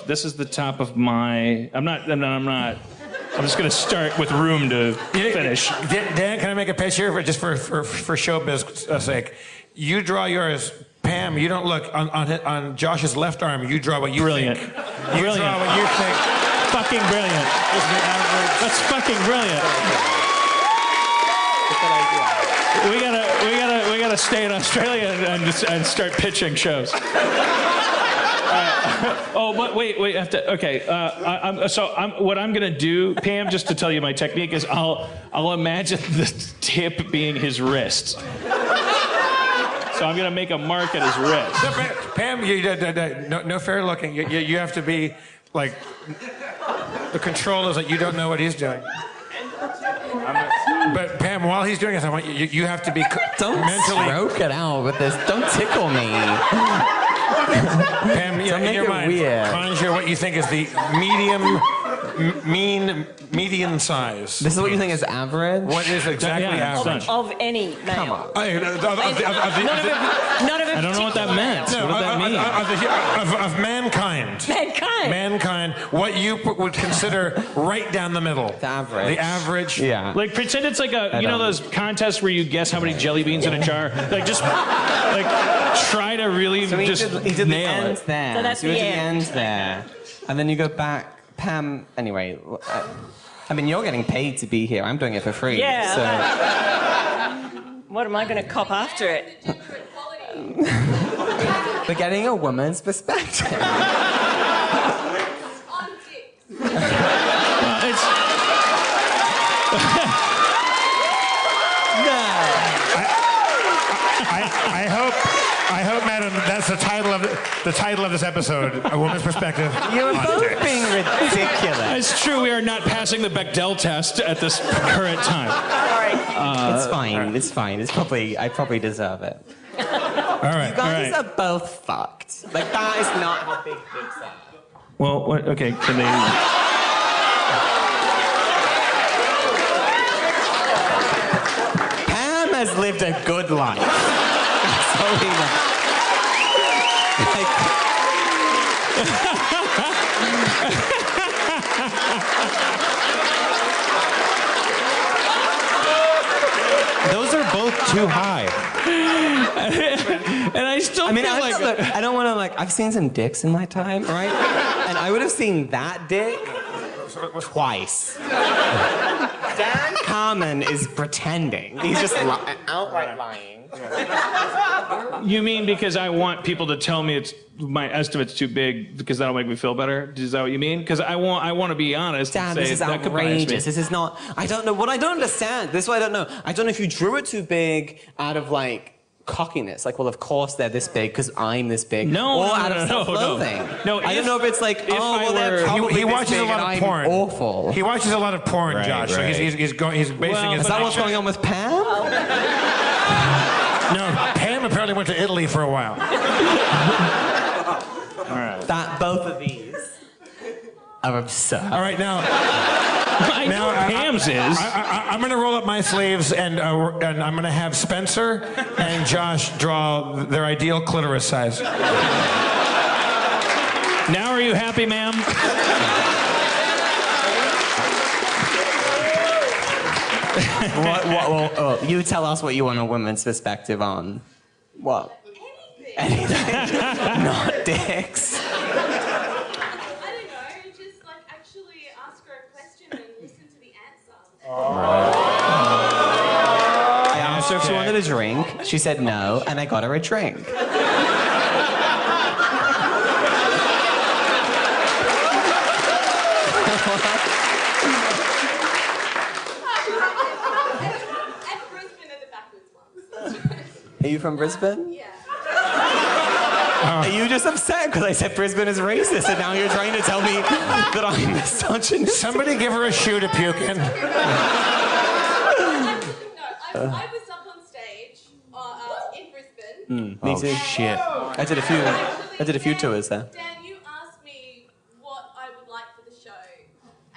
This is the top of my. I'm not. I'm just gonna start with room to finish. Dan, can I make a pitch here just for showbiz sake? You draw yours. Pam, you don't look on Josh's left arm. You draw what you think. You draw what you think. Fucking brilliant. That's fucking brilliant. We gotta stay in Australia and start pitching shows. Oh, but wait. I have to. Okay. What I'm gonna do, Pam, just to tell you my technique is I'll imagine the tip being his wrist. So I'm gonna make a mark at his wrist. No, Pam, no fair looking. You have to be like. The control is that you don't know what he's doing. But Pam, while he's doing this, I want you have to be mentally. Stroke it out with this. Don't tickle me. Pam, in your mind, conjure what you think is the median size. This is what you think is average? What is exactly average? Of any male. Come on. None of it. I don't know what that meant. No, what does that mean? Of mankind. Mankind. What you would consider right down the middle. The average. The average. Yeah. Like pretend it's like those contests where you guess how many jelly beans in a jar. Like just try to really he did nail the end it. there. So that's you the did end. the end there, and then you go back. Pam. Anyway, I mean you're getting paid to be here. I'm doing it for free. Yeah. So. What am I going to cop after it? For getting a woman's perspective. I hope, madam, that's the title of it. the title of this episode, A Woman's Perspective. You're on both dicks. being ridiculous. It's true, we are not passing the Bechdel test at this current time. It's fine. It's fine. I probably deserve it. All right. You guys are both fucked. Like, that is not how big dicks are. Well, what, okay, can they... Pam has lived a good life. That's all we know. Those are both too high. And I still I mean, feel like... I don't want to, like, I've seen some dicks in my time, right? And I would have seen that dick twice. Dan Carmen is pretending. He's just outright lying. You mean because I want people to tell me my estimate's too big because that'll make me feel better? Is that what you mean? Because I want to be honest Dan, and say this is that could bias me. outrageous. This is not... I don't know. What I don't understand, this is what I don't know. I don't know if you drew it too big out of, like, cockiness. Like, well, of course they're this big because I'm this big. No, or no, out of no, self-loathing. No, I don't know if it's like, if oh, I well, they're were- probably He this watches big a lot and of I'm porn. awful. He watches a lot of porn, Right, Josh. So right. he's basing Well, his... Is that what's going on with Pam? No, Pam apparently went to Italy for a while. That both of these are absurd. All right, now... I know what Pam's is. I'm going to roll up my sleeves and I'm going to have Spencer and Josh draw their ideal clitoris size. Now are you happy, ma'am? You tell us what you want a woman's perspective on. What? Anything. Not dicks. I don't know, just like actually ask her a question and listen to the answer. I asked her if she wanted a drink. She said no, and I got her a drink. And Brisbane are the backwards ones. Are you from Brisbane? Yeah. Are you just upset because I said Brisbane is racist and now you're trying to tell me that I'm misogynistic? Somebody give her a shoe to puke in. No, I was up on stage in Brisbane. Me too. Shit. I did a few tours there. Dan, you asked me what I would like for the show.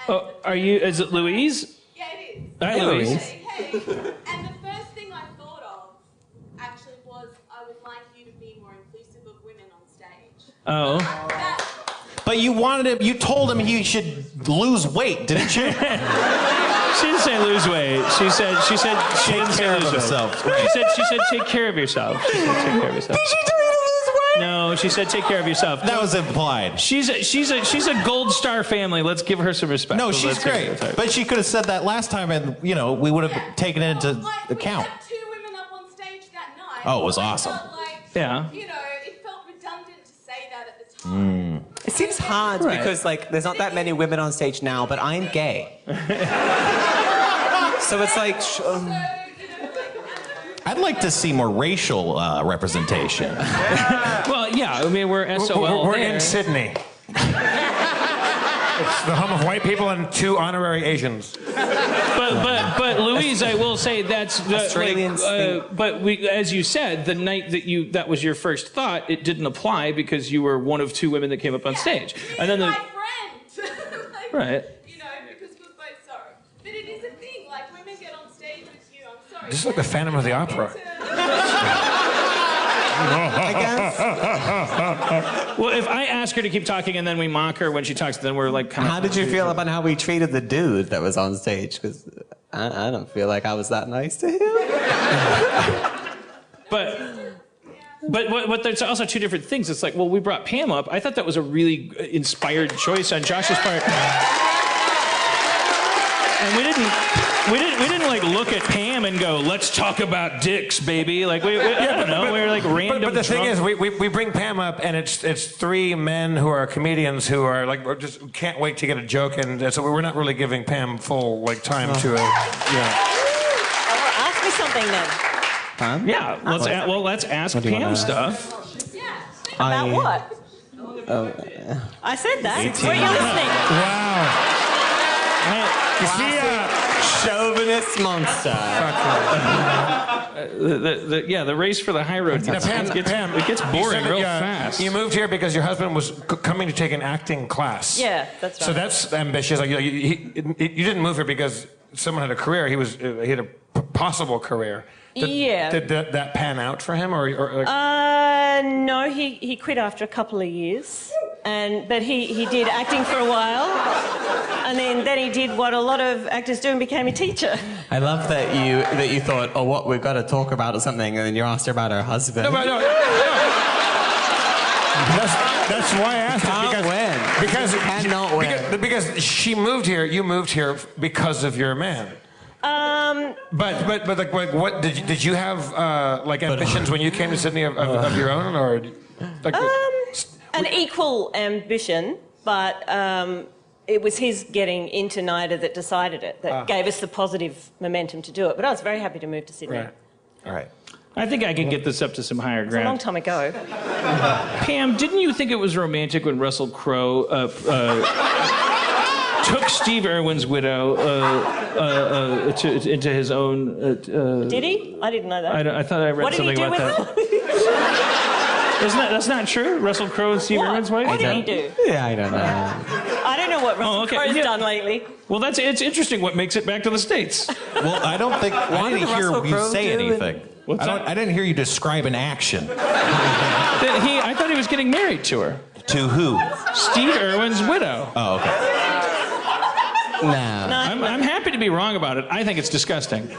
Oh, are you? Is it Louise? Yeah, it is. Hi, Hey, Louise. Louise. Hey. And the first thing I thought of actually was I would like you to be more inclusive of women on stage. Oh. But you wanted him. You told him he should lose weight, didn't you? She didn't say lose weight. She said she didn't say care of lose weight. himself. She said take care of yourself. She said take care of yourself. Did she tell you to lose weight? No, she said take care of yourself. That was implied. She's a gold star family. Let's give her some respect. No, Let's she's give her great. respect. But she could have said that last time, and we would have taken it into account. We had 2 women up on stage that night. Oh, it was I awesome. felt like, Yeah. You know, it felt redundant to say that at the time. It seems hard Right. because like there's not that many women on stage now, but I'm gay. So it's like I'd like to see more racial representation. Well, yeah. I mean, we're SOL. We're there. in Sydney. It's the home of white people and 2 honorary Asians. But Louise, I will say that's Australians but as you said, the night that was your first thought, it didn't apply because you were one of 2 women that came up on stage, and then my friend. Like, right. You know, because we're both sorry. But it is a thing. Like women get on stage with you. I'm sorry. This is like the Phantom of the Opera. I guess. Well, if I ask her to keep talking and then we mock her when she talks, then we're like kind of. How did you feel about how we treated the dude that was on stage? Because I don't feel like I was that nice to him. But there's also 2 different things. It's like, well, we brought Pam up. I thought that was a really inspired choice on Josh's part. And we didn't like look at Pam and go, let's talk about dicks, baby. Like I don't know, we were like random. But the thing drunk- is, we bring Pam up, and it's 3 men who are comedians who are like just can't wait to get a joke, and so we're not really giving Pam full like time to. Ask me something then. Huh? Yeah, let's ask What do you Pam wanna- stuff. Yeah. About what? I said that. Were you listening? Chauvinist monster. The race for the high road it gets boring real fast. You moved here because your husband was coming to take an acting class. Yeah, that's right. So that's ambitious. Like you didn't move here because someone had a career. He had a possible career. Did that pan out for him, or like... No, he quit after a couple of years, but he did acting for a while, and then he did what a lot of actors do and became a teacher. I love that you thought, oh, what we've got to talk about or something, and then you asked her about her husband. No. That's why I asked it, because she moved here. You moved here because of your man. But like what did you have like ambitions when you came to Sydney of your own, or like an equal ambition, but it was his getting into NIDA that decided it, that gave us the positive momentum to do it. But I was very happy to move to Sydney. Right. All right. I think I can get this up to some higher ground. It's a long time ago. Pam, didn't you think it was romantic when Russell Crowe took Steve Irwin's widow into his own... Did he? I didn't know that. I thought I read something about that. That's not true? Russell Crowe and Steve Irwin's wife? What did he do? Yeah, I don't know. I don't know what Russell Crowe's done lately. Well, it's interesting what makes it back to the States. Well, I don't think... I didn't hear you say anything. I didn't hear you describe an action. I thought he was getting married to her. To who? Steve Irwin's widow. Oh, okay. No. I'm happy to be wrong about it. I think it's disgusting.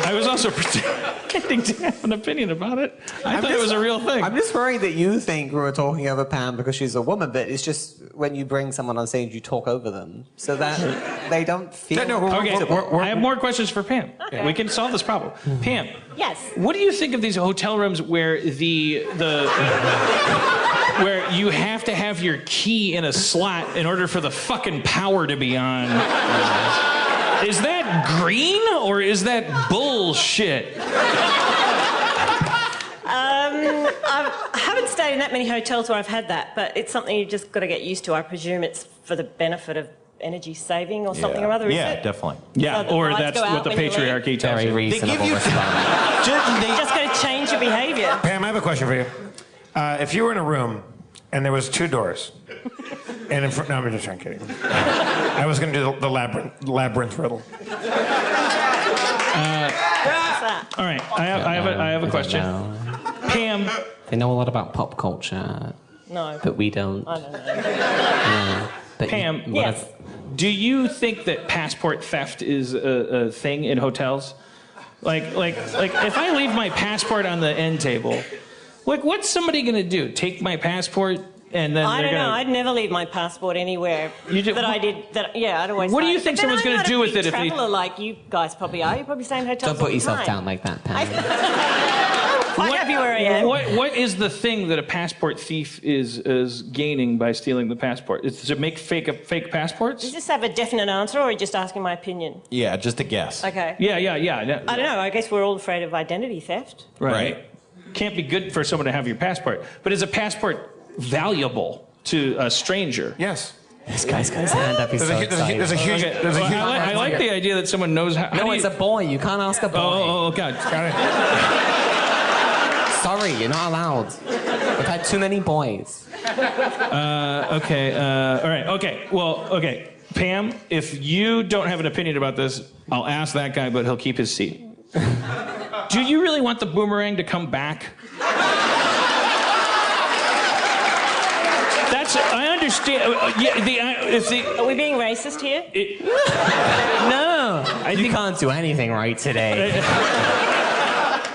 I was also pretending to have an opinion about it. I thought it was a real thing. I'm just worried that you think we were talking over Pam because she's a woman, but it's just when you bring someone on stage, you talk over them so that they don't feel... I have more questions for Pam. Okay. We can solve this problem. Pam. Yes. What do you think of these hotel rooms where where you have to have your key in a slot in order for the fucking power to be on? Is that green or is that bullshit? I haven't stayed in that many hotels where I've had that, but it's something you've just got to get used to. I presume it's for the benefit of energy saving or something or other, is it? Definitely. Yeah, so or that's what the patriarchy tells you. Very reasonable response. Just got to change your behaviour. Pam, I have a question for you. If you were in a room and there was two doors, and in front... No, I'm just kidding. I was going to do the labyrinth riddle. All right, I have a question. Pam. They know a lot about pop culture. No. But we don't. I don't know. No. But Pam, yes. Do you think that passport theft is a thing in hotels? Like if I leave my passport on the end table, like what's somebody gonna do? Take my passport and then I don't know. I'd never leave my passport anywhere that I did. I'd always. What do you think someone's gonna do with it if they? Traveler like you guys probably are. You probably stay in hotels. Don't put yourself down like that, Pam. Quite happy where I am. What is the thing that a passport thief is gaining by stealing the passport? Is to make fake passports? Does this have a definite answer, or are you just asking my opinion? Yeah, just a guess. Okay. Yeah. I don't know. I guess we're all afraid of identity theft. Right. Can't be good for someone to have your passport. But is a passport valuable to a stranger? Yes. This guy's got his hand up. He's so excited. There's a huge... I like the idea that someone knows how... No, it's a boy. You can't ask a boy. Oh, God. Got it. Sorry, you're not allowed. We've had too many boys. Okay. All right. Okay. Well, okay. Pam, if you don't have an opinion about this, I'll ask that guy, but he'll keep his seat. Do you really want the boomerang to come back? I understand. Are we being racist here? No. You can't do anything right today.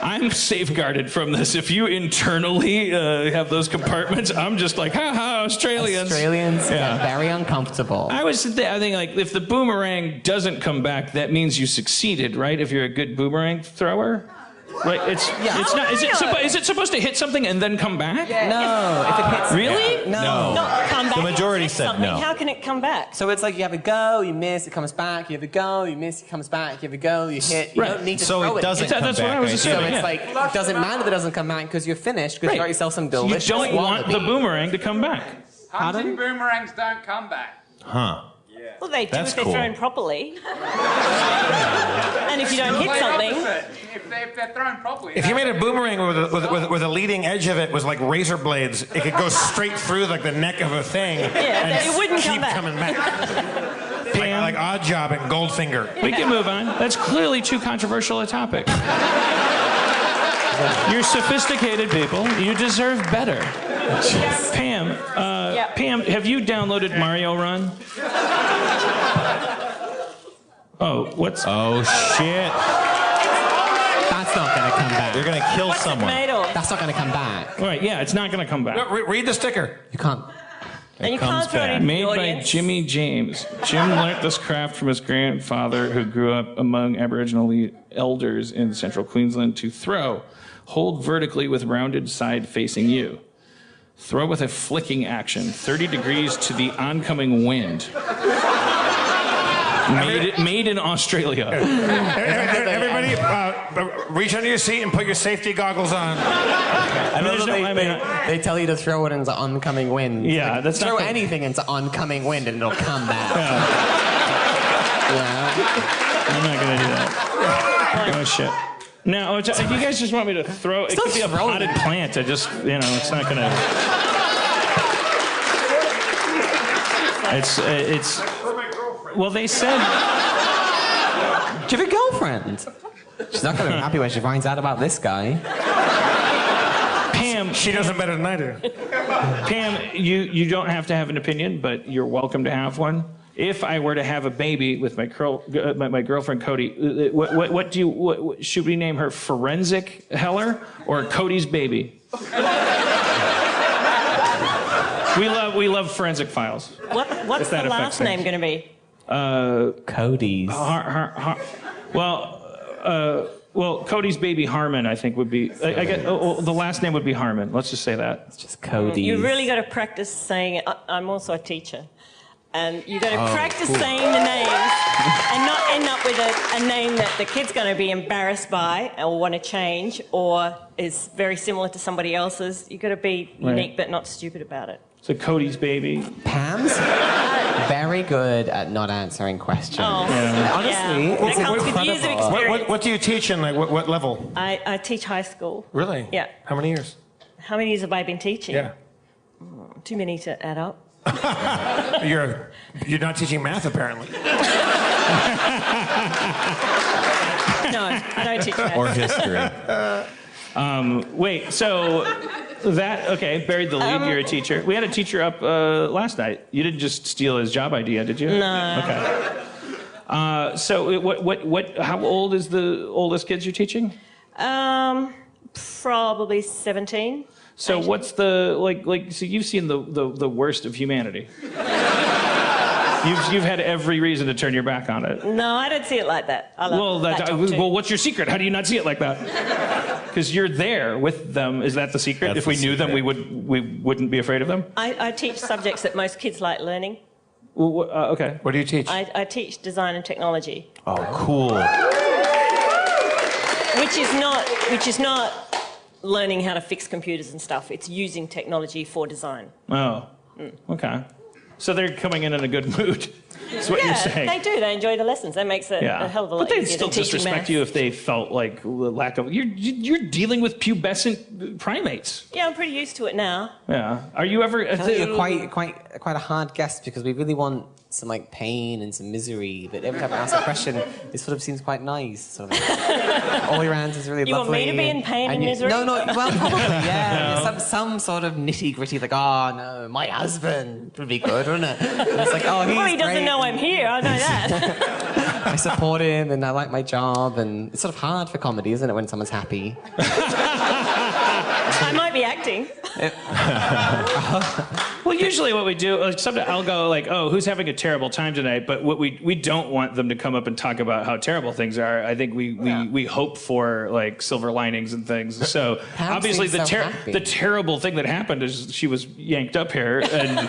I'm safeguarded from this. If you internally have those compartments, I'm just like, ha, Australians. Australians get very uncomfortable. I think like, if the boomerang doesn't come back, that means you succeeded, right? If you're a good boomerang thrower. Right, it's not. Is it supposed to hit something and then come back? No, if it hits. Really? No. Not come back The majority hit said something, no. How can it come back? So it's like you have a go, you miss, it comes back. You have a go, you miss, it comes back. You have a go, you hit. You don't need to So throw it doesn't come That's what back. I was I see. assuming. So it's Yeah. like, it doesn't matter that it doesn't come back because you're finished because you got yourself some delicious You don't want the wallaby. boomerang to come back. Hunting boomerangs don't come back. Huh. Well, they do That's if they're cool. thrown properly. And if you don't hit Complete something... opposite. If they're thrown properly. If you made a boomerang with a leading edge of it was like razor blades, it could go straight through like the neck of a thing and it wouldn't keep come back. coming back. like Odd Job and Goldfinger. We can move on. That's clearly too controversial a topic. You're sophisticated people. You deserve better. Pam, Pam, have you downloaded Mario Run? Oh, what's... Oh, shit. That's not going to come back. You're going to kill What's someone. it made of? That's not going to come back. Right, yeah, it's not going to come back. Read the sticker. You can't. And you comes can't throw it back. into the Made by audience. Jimmy James. Jim learnt this craft from his grandfather, who grew up among Aboriginal elders in central Queensland, to throw. Hold vertically with rounded side facing you. Throw with a flicking action, 30 degrees to the oncoming wind. Made in Australia. Everybody, reach under your seat and put your safety goggles on. They tell you to throw it into oncoming wind. Yeah, that's not throw gonna- anything into oncoming wind and it'll come back. Yeah. I'm not going to do that. Oh, shit. Now, if you guys just want me to throw, it could be a potted plant. I just, it's not going to... It's... Well, they said... Do you have a girlfriend? She's not going to be happy when she finds out about this guy. Pam... She does it better than I do. Pam, you don't have to have an opinion, but you're welcome to have one. If I were to have a baby with my girlfriend Cody, what should we name her? Forensic Heller or Cody's baby? We love forensic files. What's the last name going to be? Cody's. Well, Cody's baby Harmon, I think would be. I get the last name would be Harmon. Let's just say that. It's just Cody's. You really got to practice saying it. I'm also a teacher. And you've got to practice saying the names and not end up with a name that the kid's going to be embarrassed by or want to change or is very similar to somebody else's. You've got to be unique but not stupid about it. So Cody's baby. Pam's very good at not answering questions. Oh. Yeah. Honestly, That it's comes with years of incredible. experience. What do you teach in what level? I teach high school. Really? Yeah. How many years? How many years have I been teaching? Yeah. Too many to add up. You're not teaching math apparently. No, I don't teach math. Or history. Wait, so buried the lead. You're a teacher. We had a teacher up last night. You didn't just steal his job idea, did you? No. Okay. So how old is the oldest kids you're teaching? Probably 17. So what's the so you've seen the worst of humanity. You've had every reason to turn your back on it. No, I don't see it like that. I love that job too. Well, what's your secret? How do you not see it like that? Because you're there with them. Is that the secret? That's if we the knew secret. them, we wouldn't be afraid of them. I teach subjects that most kids like learning. Well, okay. What do you teach? I teach design and technology, Oh, cool. which is not learning how to fix computers and stuff. It's using technology for design. Oh, okay. So they're coming in a good mood. That's what you're saying. They do. They enjoy the lessons. That makes it a hell of a lot But they'd easier still than teaching disrespect maths. you if they felt like lack of. You're dealing with pubescent primates. Yeah, I'm pretty used to it now. Yeah. Are you ever? You're quite a hard guest because we really want some pain and some misery. But every time I ask a question, it sort of seems quite nice. Sort of all your answers really You want lovely. me to be in pain and misery? No, well, probably, yeah. Some sort of nitty gritty, oh no, my husband would be good, wouldn't it? And it's he's well, he doesn't great. know I'm here. I know that. I support him and I like my job, and it's sort of hard for comedy, isn't it, when someone's happy? I might be acting. Well, usually what we do, like, sometimes I'll go like, "Oh, who's having a terrible time tonight?" But what we don't want them to come up and talk about how terrible things are. I think we hope for like silver linings and things. So obviously the terrible thing that happened is she was yanked up here, and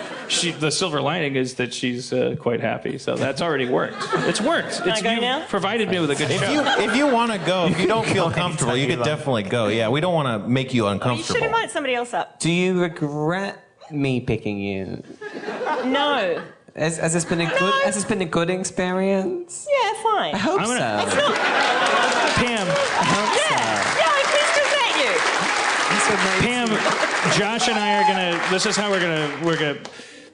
the silver lining is that she's quite happy. So that's already worked. It's worked. Can I go now? Provided me with a good show. If you want to go, if you don't feel comfortable, you could definitely go. Yeah, we don't want to make you You uncomfortable. should invite somebody else up. Do you regret me picking you? No. Has this been a good? Has this been a good experience? Yeah, fine. I hope I'm so. gonna- It's not. Pam, I hope Yeah, I pleased to meet you. so. That's Pam, Josh and I are gonna. This is how we're gonna.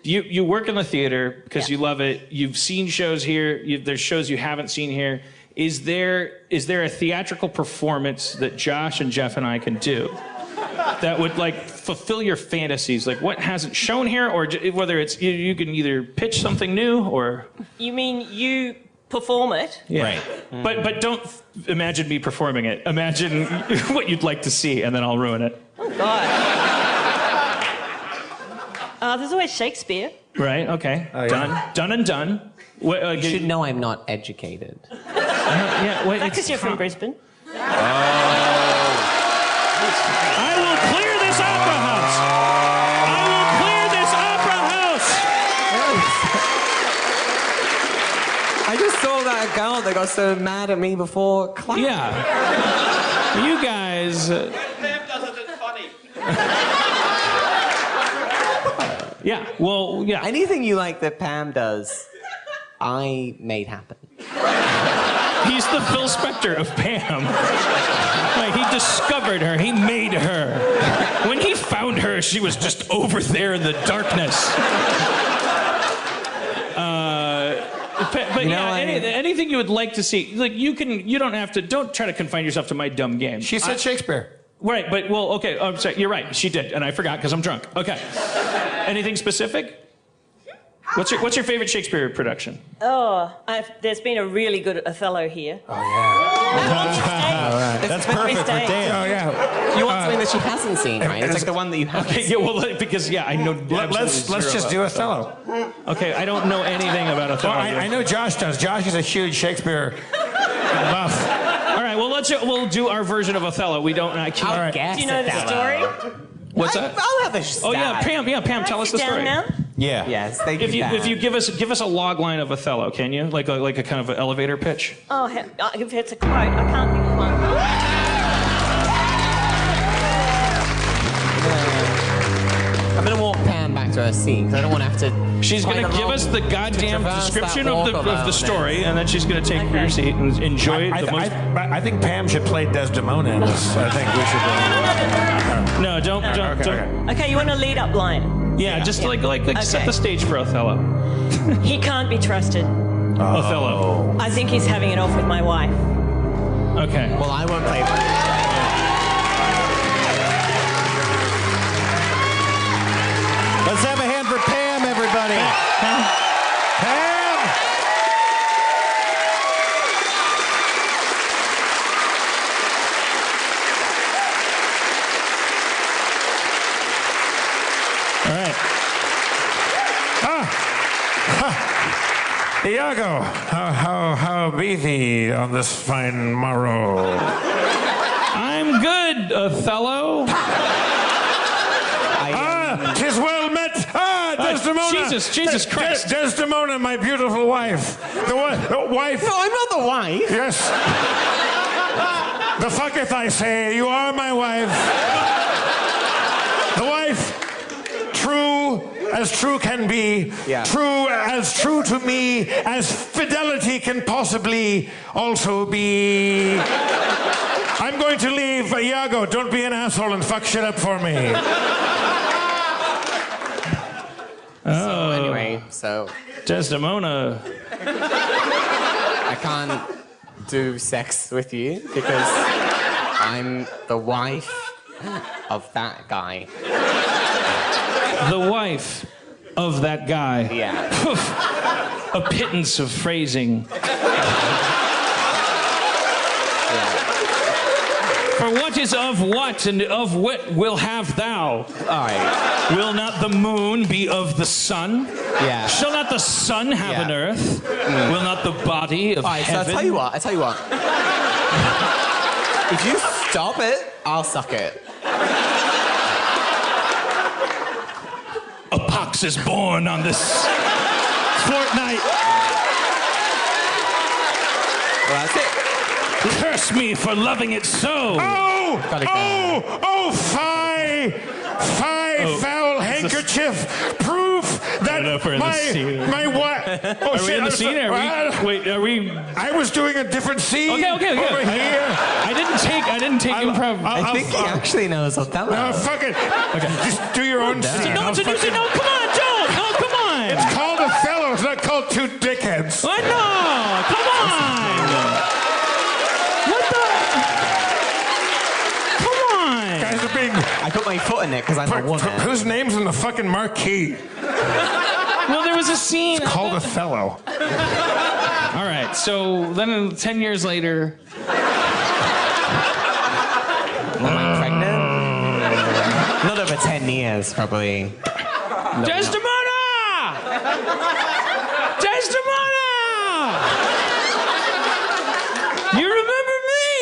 You work in the theater because you love it. You've seen shows here. There's shows you haven't seen here. Is there a theatrical performance that Josh and Jeff and I can do that would like fulfill your fantasies? Like what hasn't shown here, or whether it's you can either pitch something new or. You mean you perform it? Yeah. Right. But don't imagine me performing it. Imagine what you'd like to see, and then I'll ruin it. Oh God. There's always Shakespeare. Right. Okay. Oh, yeah. Done and done. You should know I'm not educated. Yeah. Wait. Because you're from Brisbane. I will clear this opera house. I will clear this opera house. I just saw that girl that got so mad at me before class. Yeah. You guys. Pam does it, it's funny. Yeah. Well. Yeah. Anything you like that Pam does, I made happen. He's the Phil Spector of Pam. Like, he discovered her. He made her. When he found her, she was just over there in the darkness. But yeah, anything you would like to see, like you don't have to. Don't try to confine yourself to my dumb game. She said Shakespeare. Right, but okay. I'm sorry. You're right. She did, and I forgot because I'm drunk. Okay. Anything specific? What's your favorite Shakespeare production? Oh, there's been a really good Othello here. Oh, yeah. That's perfect for Dan. Oh, yeah. You want something that she hasn't seen, right? It's like the one that you haven't Okay, yeah, well, because I know. Let's just do Othello. Okay, I don't know anything about Othello. Well, I know Josh does. Josh is a huge Shakespeare buff. All right, well, we'll do our version of Othello. We don't. I can't. All right. Do you know the story? What's that? I'll have a stab. Oh yeah, Pam. Yeah, Pam. Tell us the story. Down now? Yeah. Yes, thank you. If you give us a log line of Othello, can you? Like a kind of an elevator pitch. Oh, if it's a quote, I can't think of one. I'm gonna walk Pam back to her seat because I don't want to have to. She's gonna give us the goddamn description of the story, and then she's gonna take your seat and enjoy the most. I think Pam should play Desdemona in this. I think we should. No, don't. Okay, you want a lead-up line? Yeah, just like set Okay. the stage for Othello. He can't be trusted. Othello. I think he's having it off with my wife. Okay. Well, I won't play. Let's have a hand for Pam, everybody. Pam! All right. Iago, how be thee on this fine morrow? I'm good, Othello. 'Tis well met. Desdemona. Jesus Christ. Desdemona, my beautiful wife. The wife. No, I'm not the wife. Yes. The fucketh I say, you are my wife. The wife, true as true can be, true to me as fidelity can possibly also be. I'm going to leave. Iago, don't be an asshole and fuck shit up for me. So anyway, Desdemona. I can't do sex with you because I'm the wife of that guy. The wife of that guy. Yeah. A pittance of phrasing. For what is of what, and of what will have thou? All right. Will not the moon be of the sun? Yeah. Shall not the sun have an earth? Will not the body of All right, heaven? so I tell you what. If you stop it, I'll suck it. A pox is born on this fortnight. Well, that's it. Curse me for loving it so. Foul handkerchief, proof that my what? Oh, Are we in the scene? Are we? I was doing a different scene. Okay. Over here. I didn't take improv. I think he actually knows Othello. No, fuck it. Okay. Just do your own scene. No, come on, don't. No, come on. It's called Othello. It's not called Two Dickheads. What? No, come on. What the? Come on. Guys are being. I put my foot in it because I'm a woman. Whose name's in the fucking marquee? Well, there was a scene. It's called Othello. All right, so then 10 years later. Am I pregnant? Not over 10 years, probably. No, Desdemona! Desdemona! You remember me?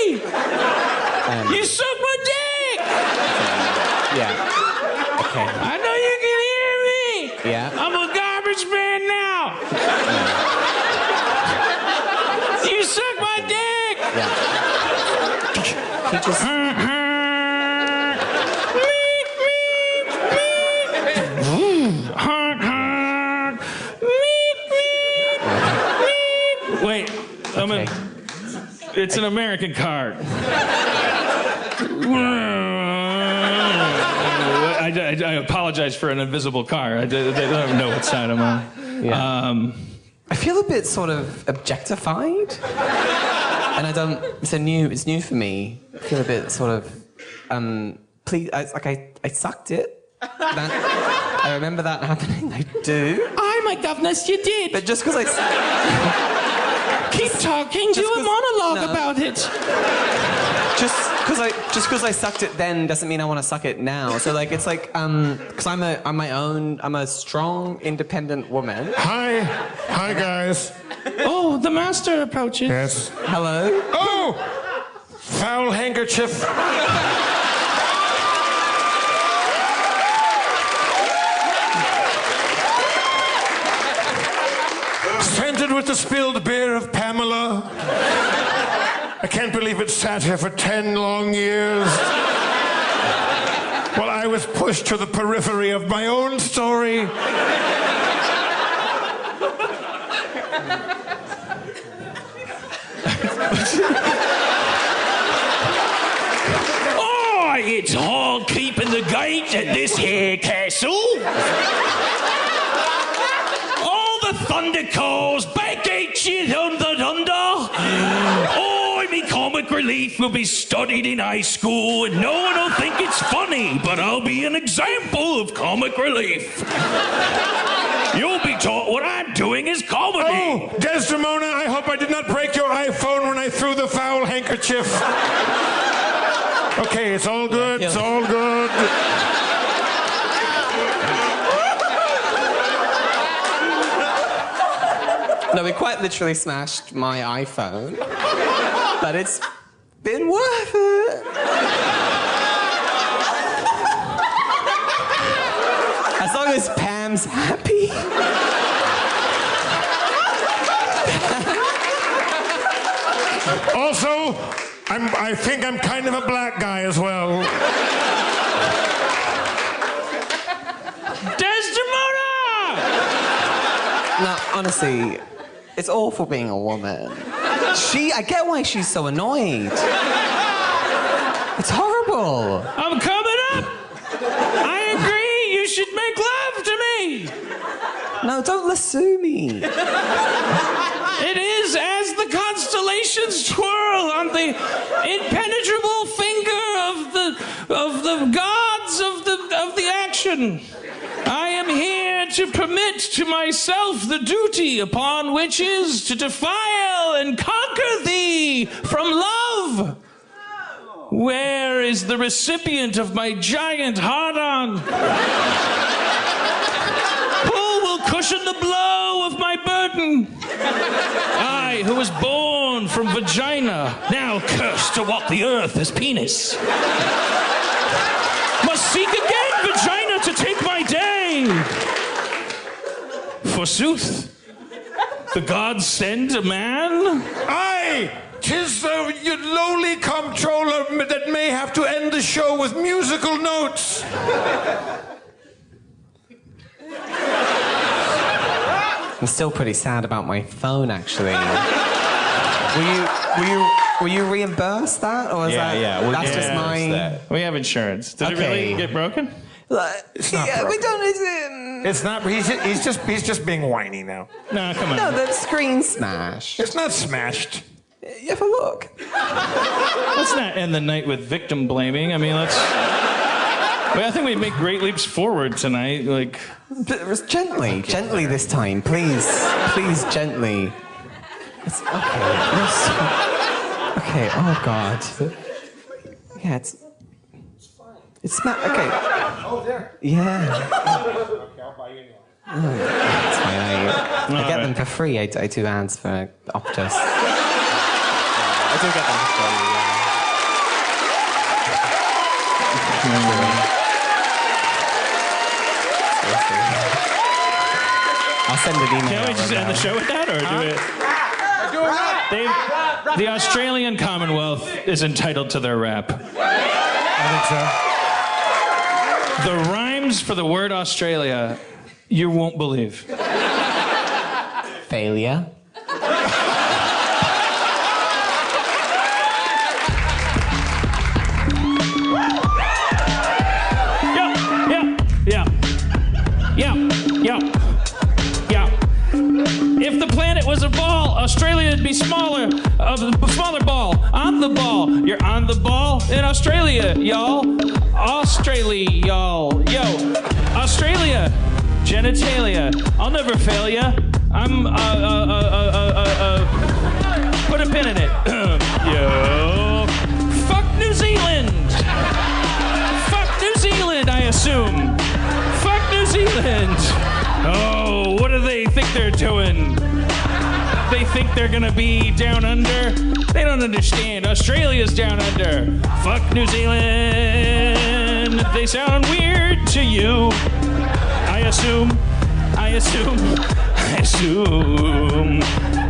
You suck my dick! Yeah. Okay. I know you can hear me! Yeah. I'm a garbage man now! You suck my dick! Yeah. He just... Wait, it's an American card. I apologize for an invisible car. I don't know what side I'm on. Yeah. I feel a bit sort of objectified, and I don't. It's new for me. I feel a bit sort of. Please, I sucked it. I remember that happening. I do. Oh my goodness, you did. But just because I keep talking, do a monologue about it. Just because I sucked it then doesn't mean I want to suck it now. So like it's like because I'm a strong, independent woman. Hi guys. Oh, the master approaches. Yes. Hello. Oh, foul handkerchief. Scented with the spilled beer of Pamela. I can't believe it sat here for 10 long years. While I was pushed to the periphery of my own story. Oh, it's hard keeping the gate at this here castle. Thunder calls back at you, thunder. Oh, me comic relief will be studied in high school, and no one will think it's funny, but I'll be an example of comic relief. You'll be taught what I'm doing is comedy. Oh, Desdemona, I hope I did not break your iPhone when I threw the foul handkerchief. Okay, it's all good. It's all good. No, we quite literally smashed my iPhone, but it's been worth it. As long as Pam's happy. Also, I think I'm kind of a black guy as well. Desdemona! No, honestly, it's awful being a woman. I get why she's so annoyed. It's horrible. I'm coming up. I agree. You should make love to me. No, don't lasso me. It is as the constellations twirl on the impenetrable finger of the gods of the action. I am here to permit to myself the duty upon which is to defile and conquer thee from love. Where is the recipient of my giant hard-on? Who will cushion the blow of my burden? I, who was born from vagina, now cursed to walk the earth as penis, must seek again vagina to take my day. Forsooth, the gods send a man? Aye! 'Tis the lowly comptroller that may have to end the show with musical notes. I'm still pretty sad about my phone, actually. Will you reimburse that, or is that's just my? We have insurance. Did it really get broken? It's not broken. We don't. It's not. He's just being whiny now. No, come on. No, the screen smashed. It's not smashed. You have a look. Let's not end the night with victim blaming. I mean, I think we make great leaps forward tonight. Like, gently this time, please, gently. It's okay. Okay. Oh God. Yeah, it's okay. Oh, there. Yeah. Okay, I'll buy you one. Oh, that's fine. I get them for free. I do ads for Optus. I do get them for free. I'll send an email. Can't we just end the show with that, or do it? The Australian Commonwealth is entitled to their rap. I think so. The rhymes for the word Australia, you won't believe. Failure. Yeah. If the planet was a ball, Australia would be smaller. A smaller ball. On the ball. You're on the ball in Australia, y'all. Australia, y'all. Yo. Australia. Genitalia. I'll never fail ya. I'm, put a pin in it. Yo. Fuck New Zealand. Fuck New Zealand, I assume. Fuck New Zealand. Oh, what do they think they're doing? They think they're gonna be down under? They don't understand. Australia's down under. Fuck New Zealand. They sound weird to you. I assume.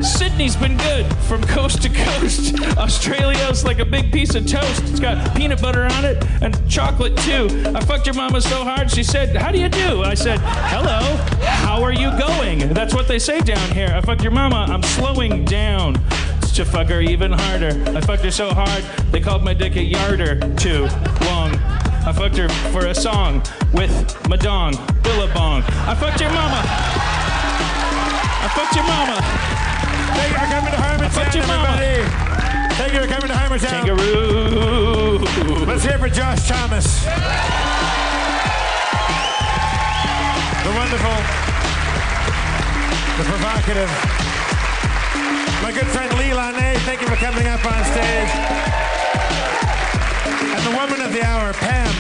Sydney's been good from coast to coast. Australia's like a big piece of toast. It's got peanut butter on it and chocolate too. I fucked your mama so hard, she said, "How do you do?" I said, "Hello, how are you going?" That's what they say down here. I fucked your mama, I'm slowing down. To fuck her even harder. I fucked her so hard, they called my dick a yarder. Too long. I fucked her for a song with my dong, Billabong. I fucked your mama. Thank you for coming to Harmontown, everybody. Thank you for coming to Harmontown. Kangaroo. Let's hear it for Josh Thomas. The wonderful, the provocative, my good friend Lee Lanay, thank you for coming up on stage. And the woman of the hour, Pam.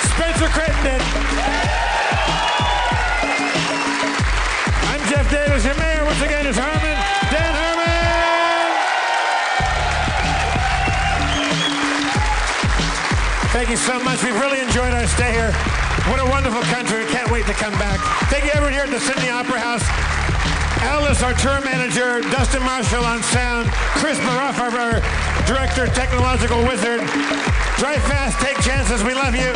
Spencer Crittenden. I'm Jeff Davis, your mayor. Once again, is Harmon. Dan Harmon! Thank you so much. We've really enjoyed our stay here. What a wonderful country. Can't wait to come back. Thank you, everyone here at the Sydney Opera House. Alice, our tour manager, Dustin Marshall on sound, Chris Maruff, our director, technological wizard. Drive fast, take chances. We love you.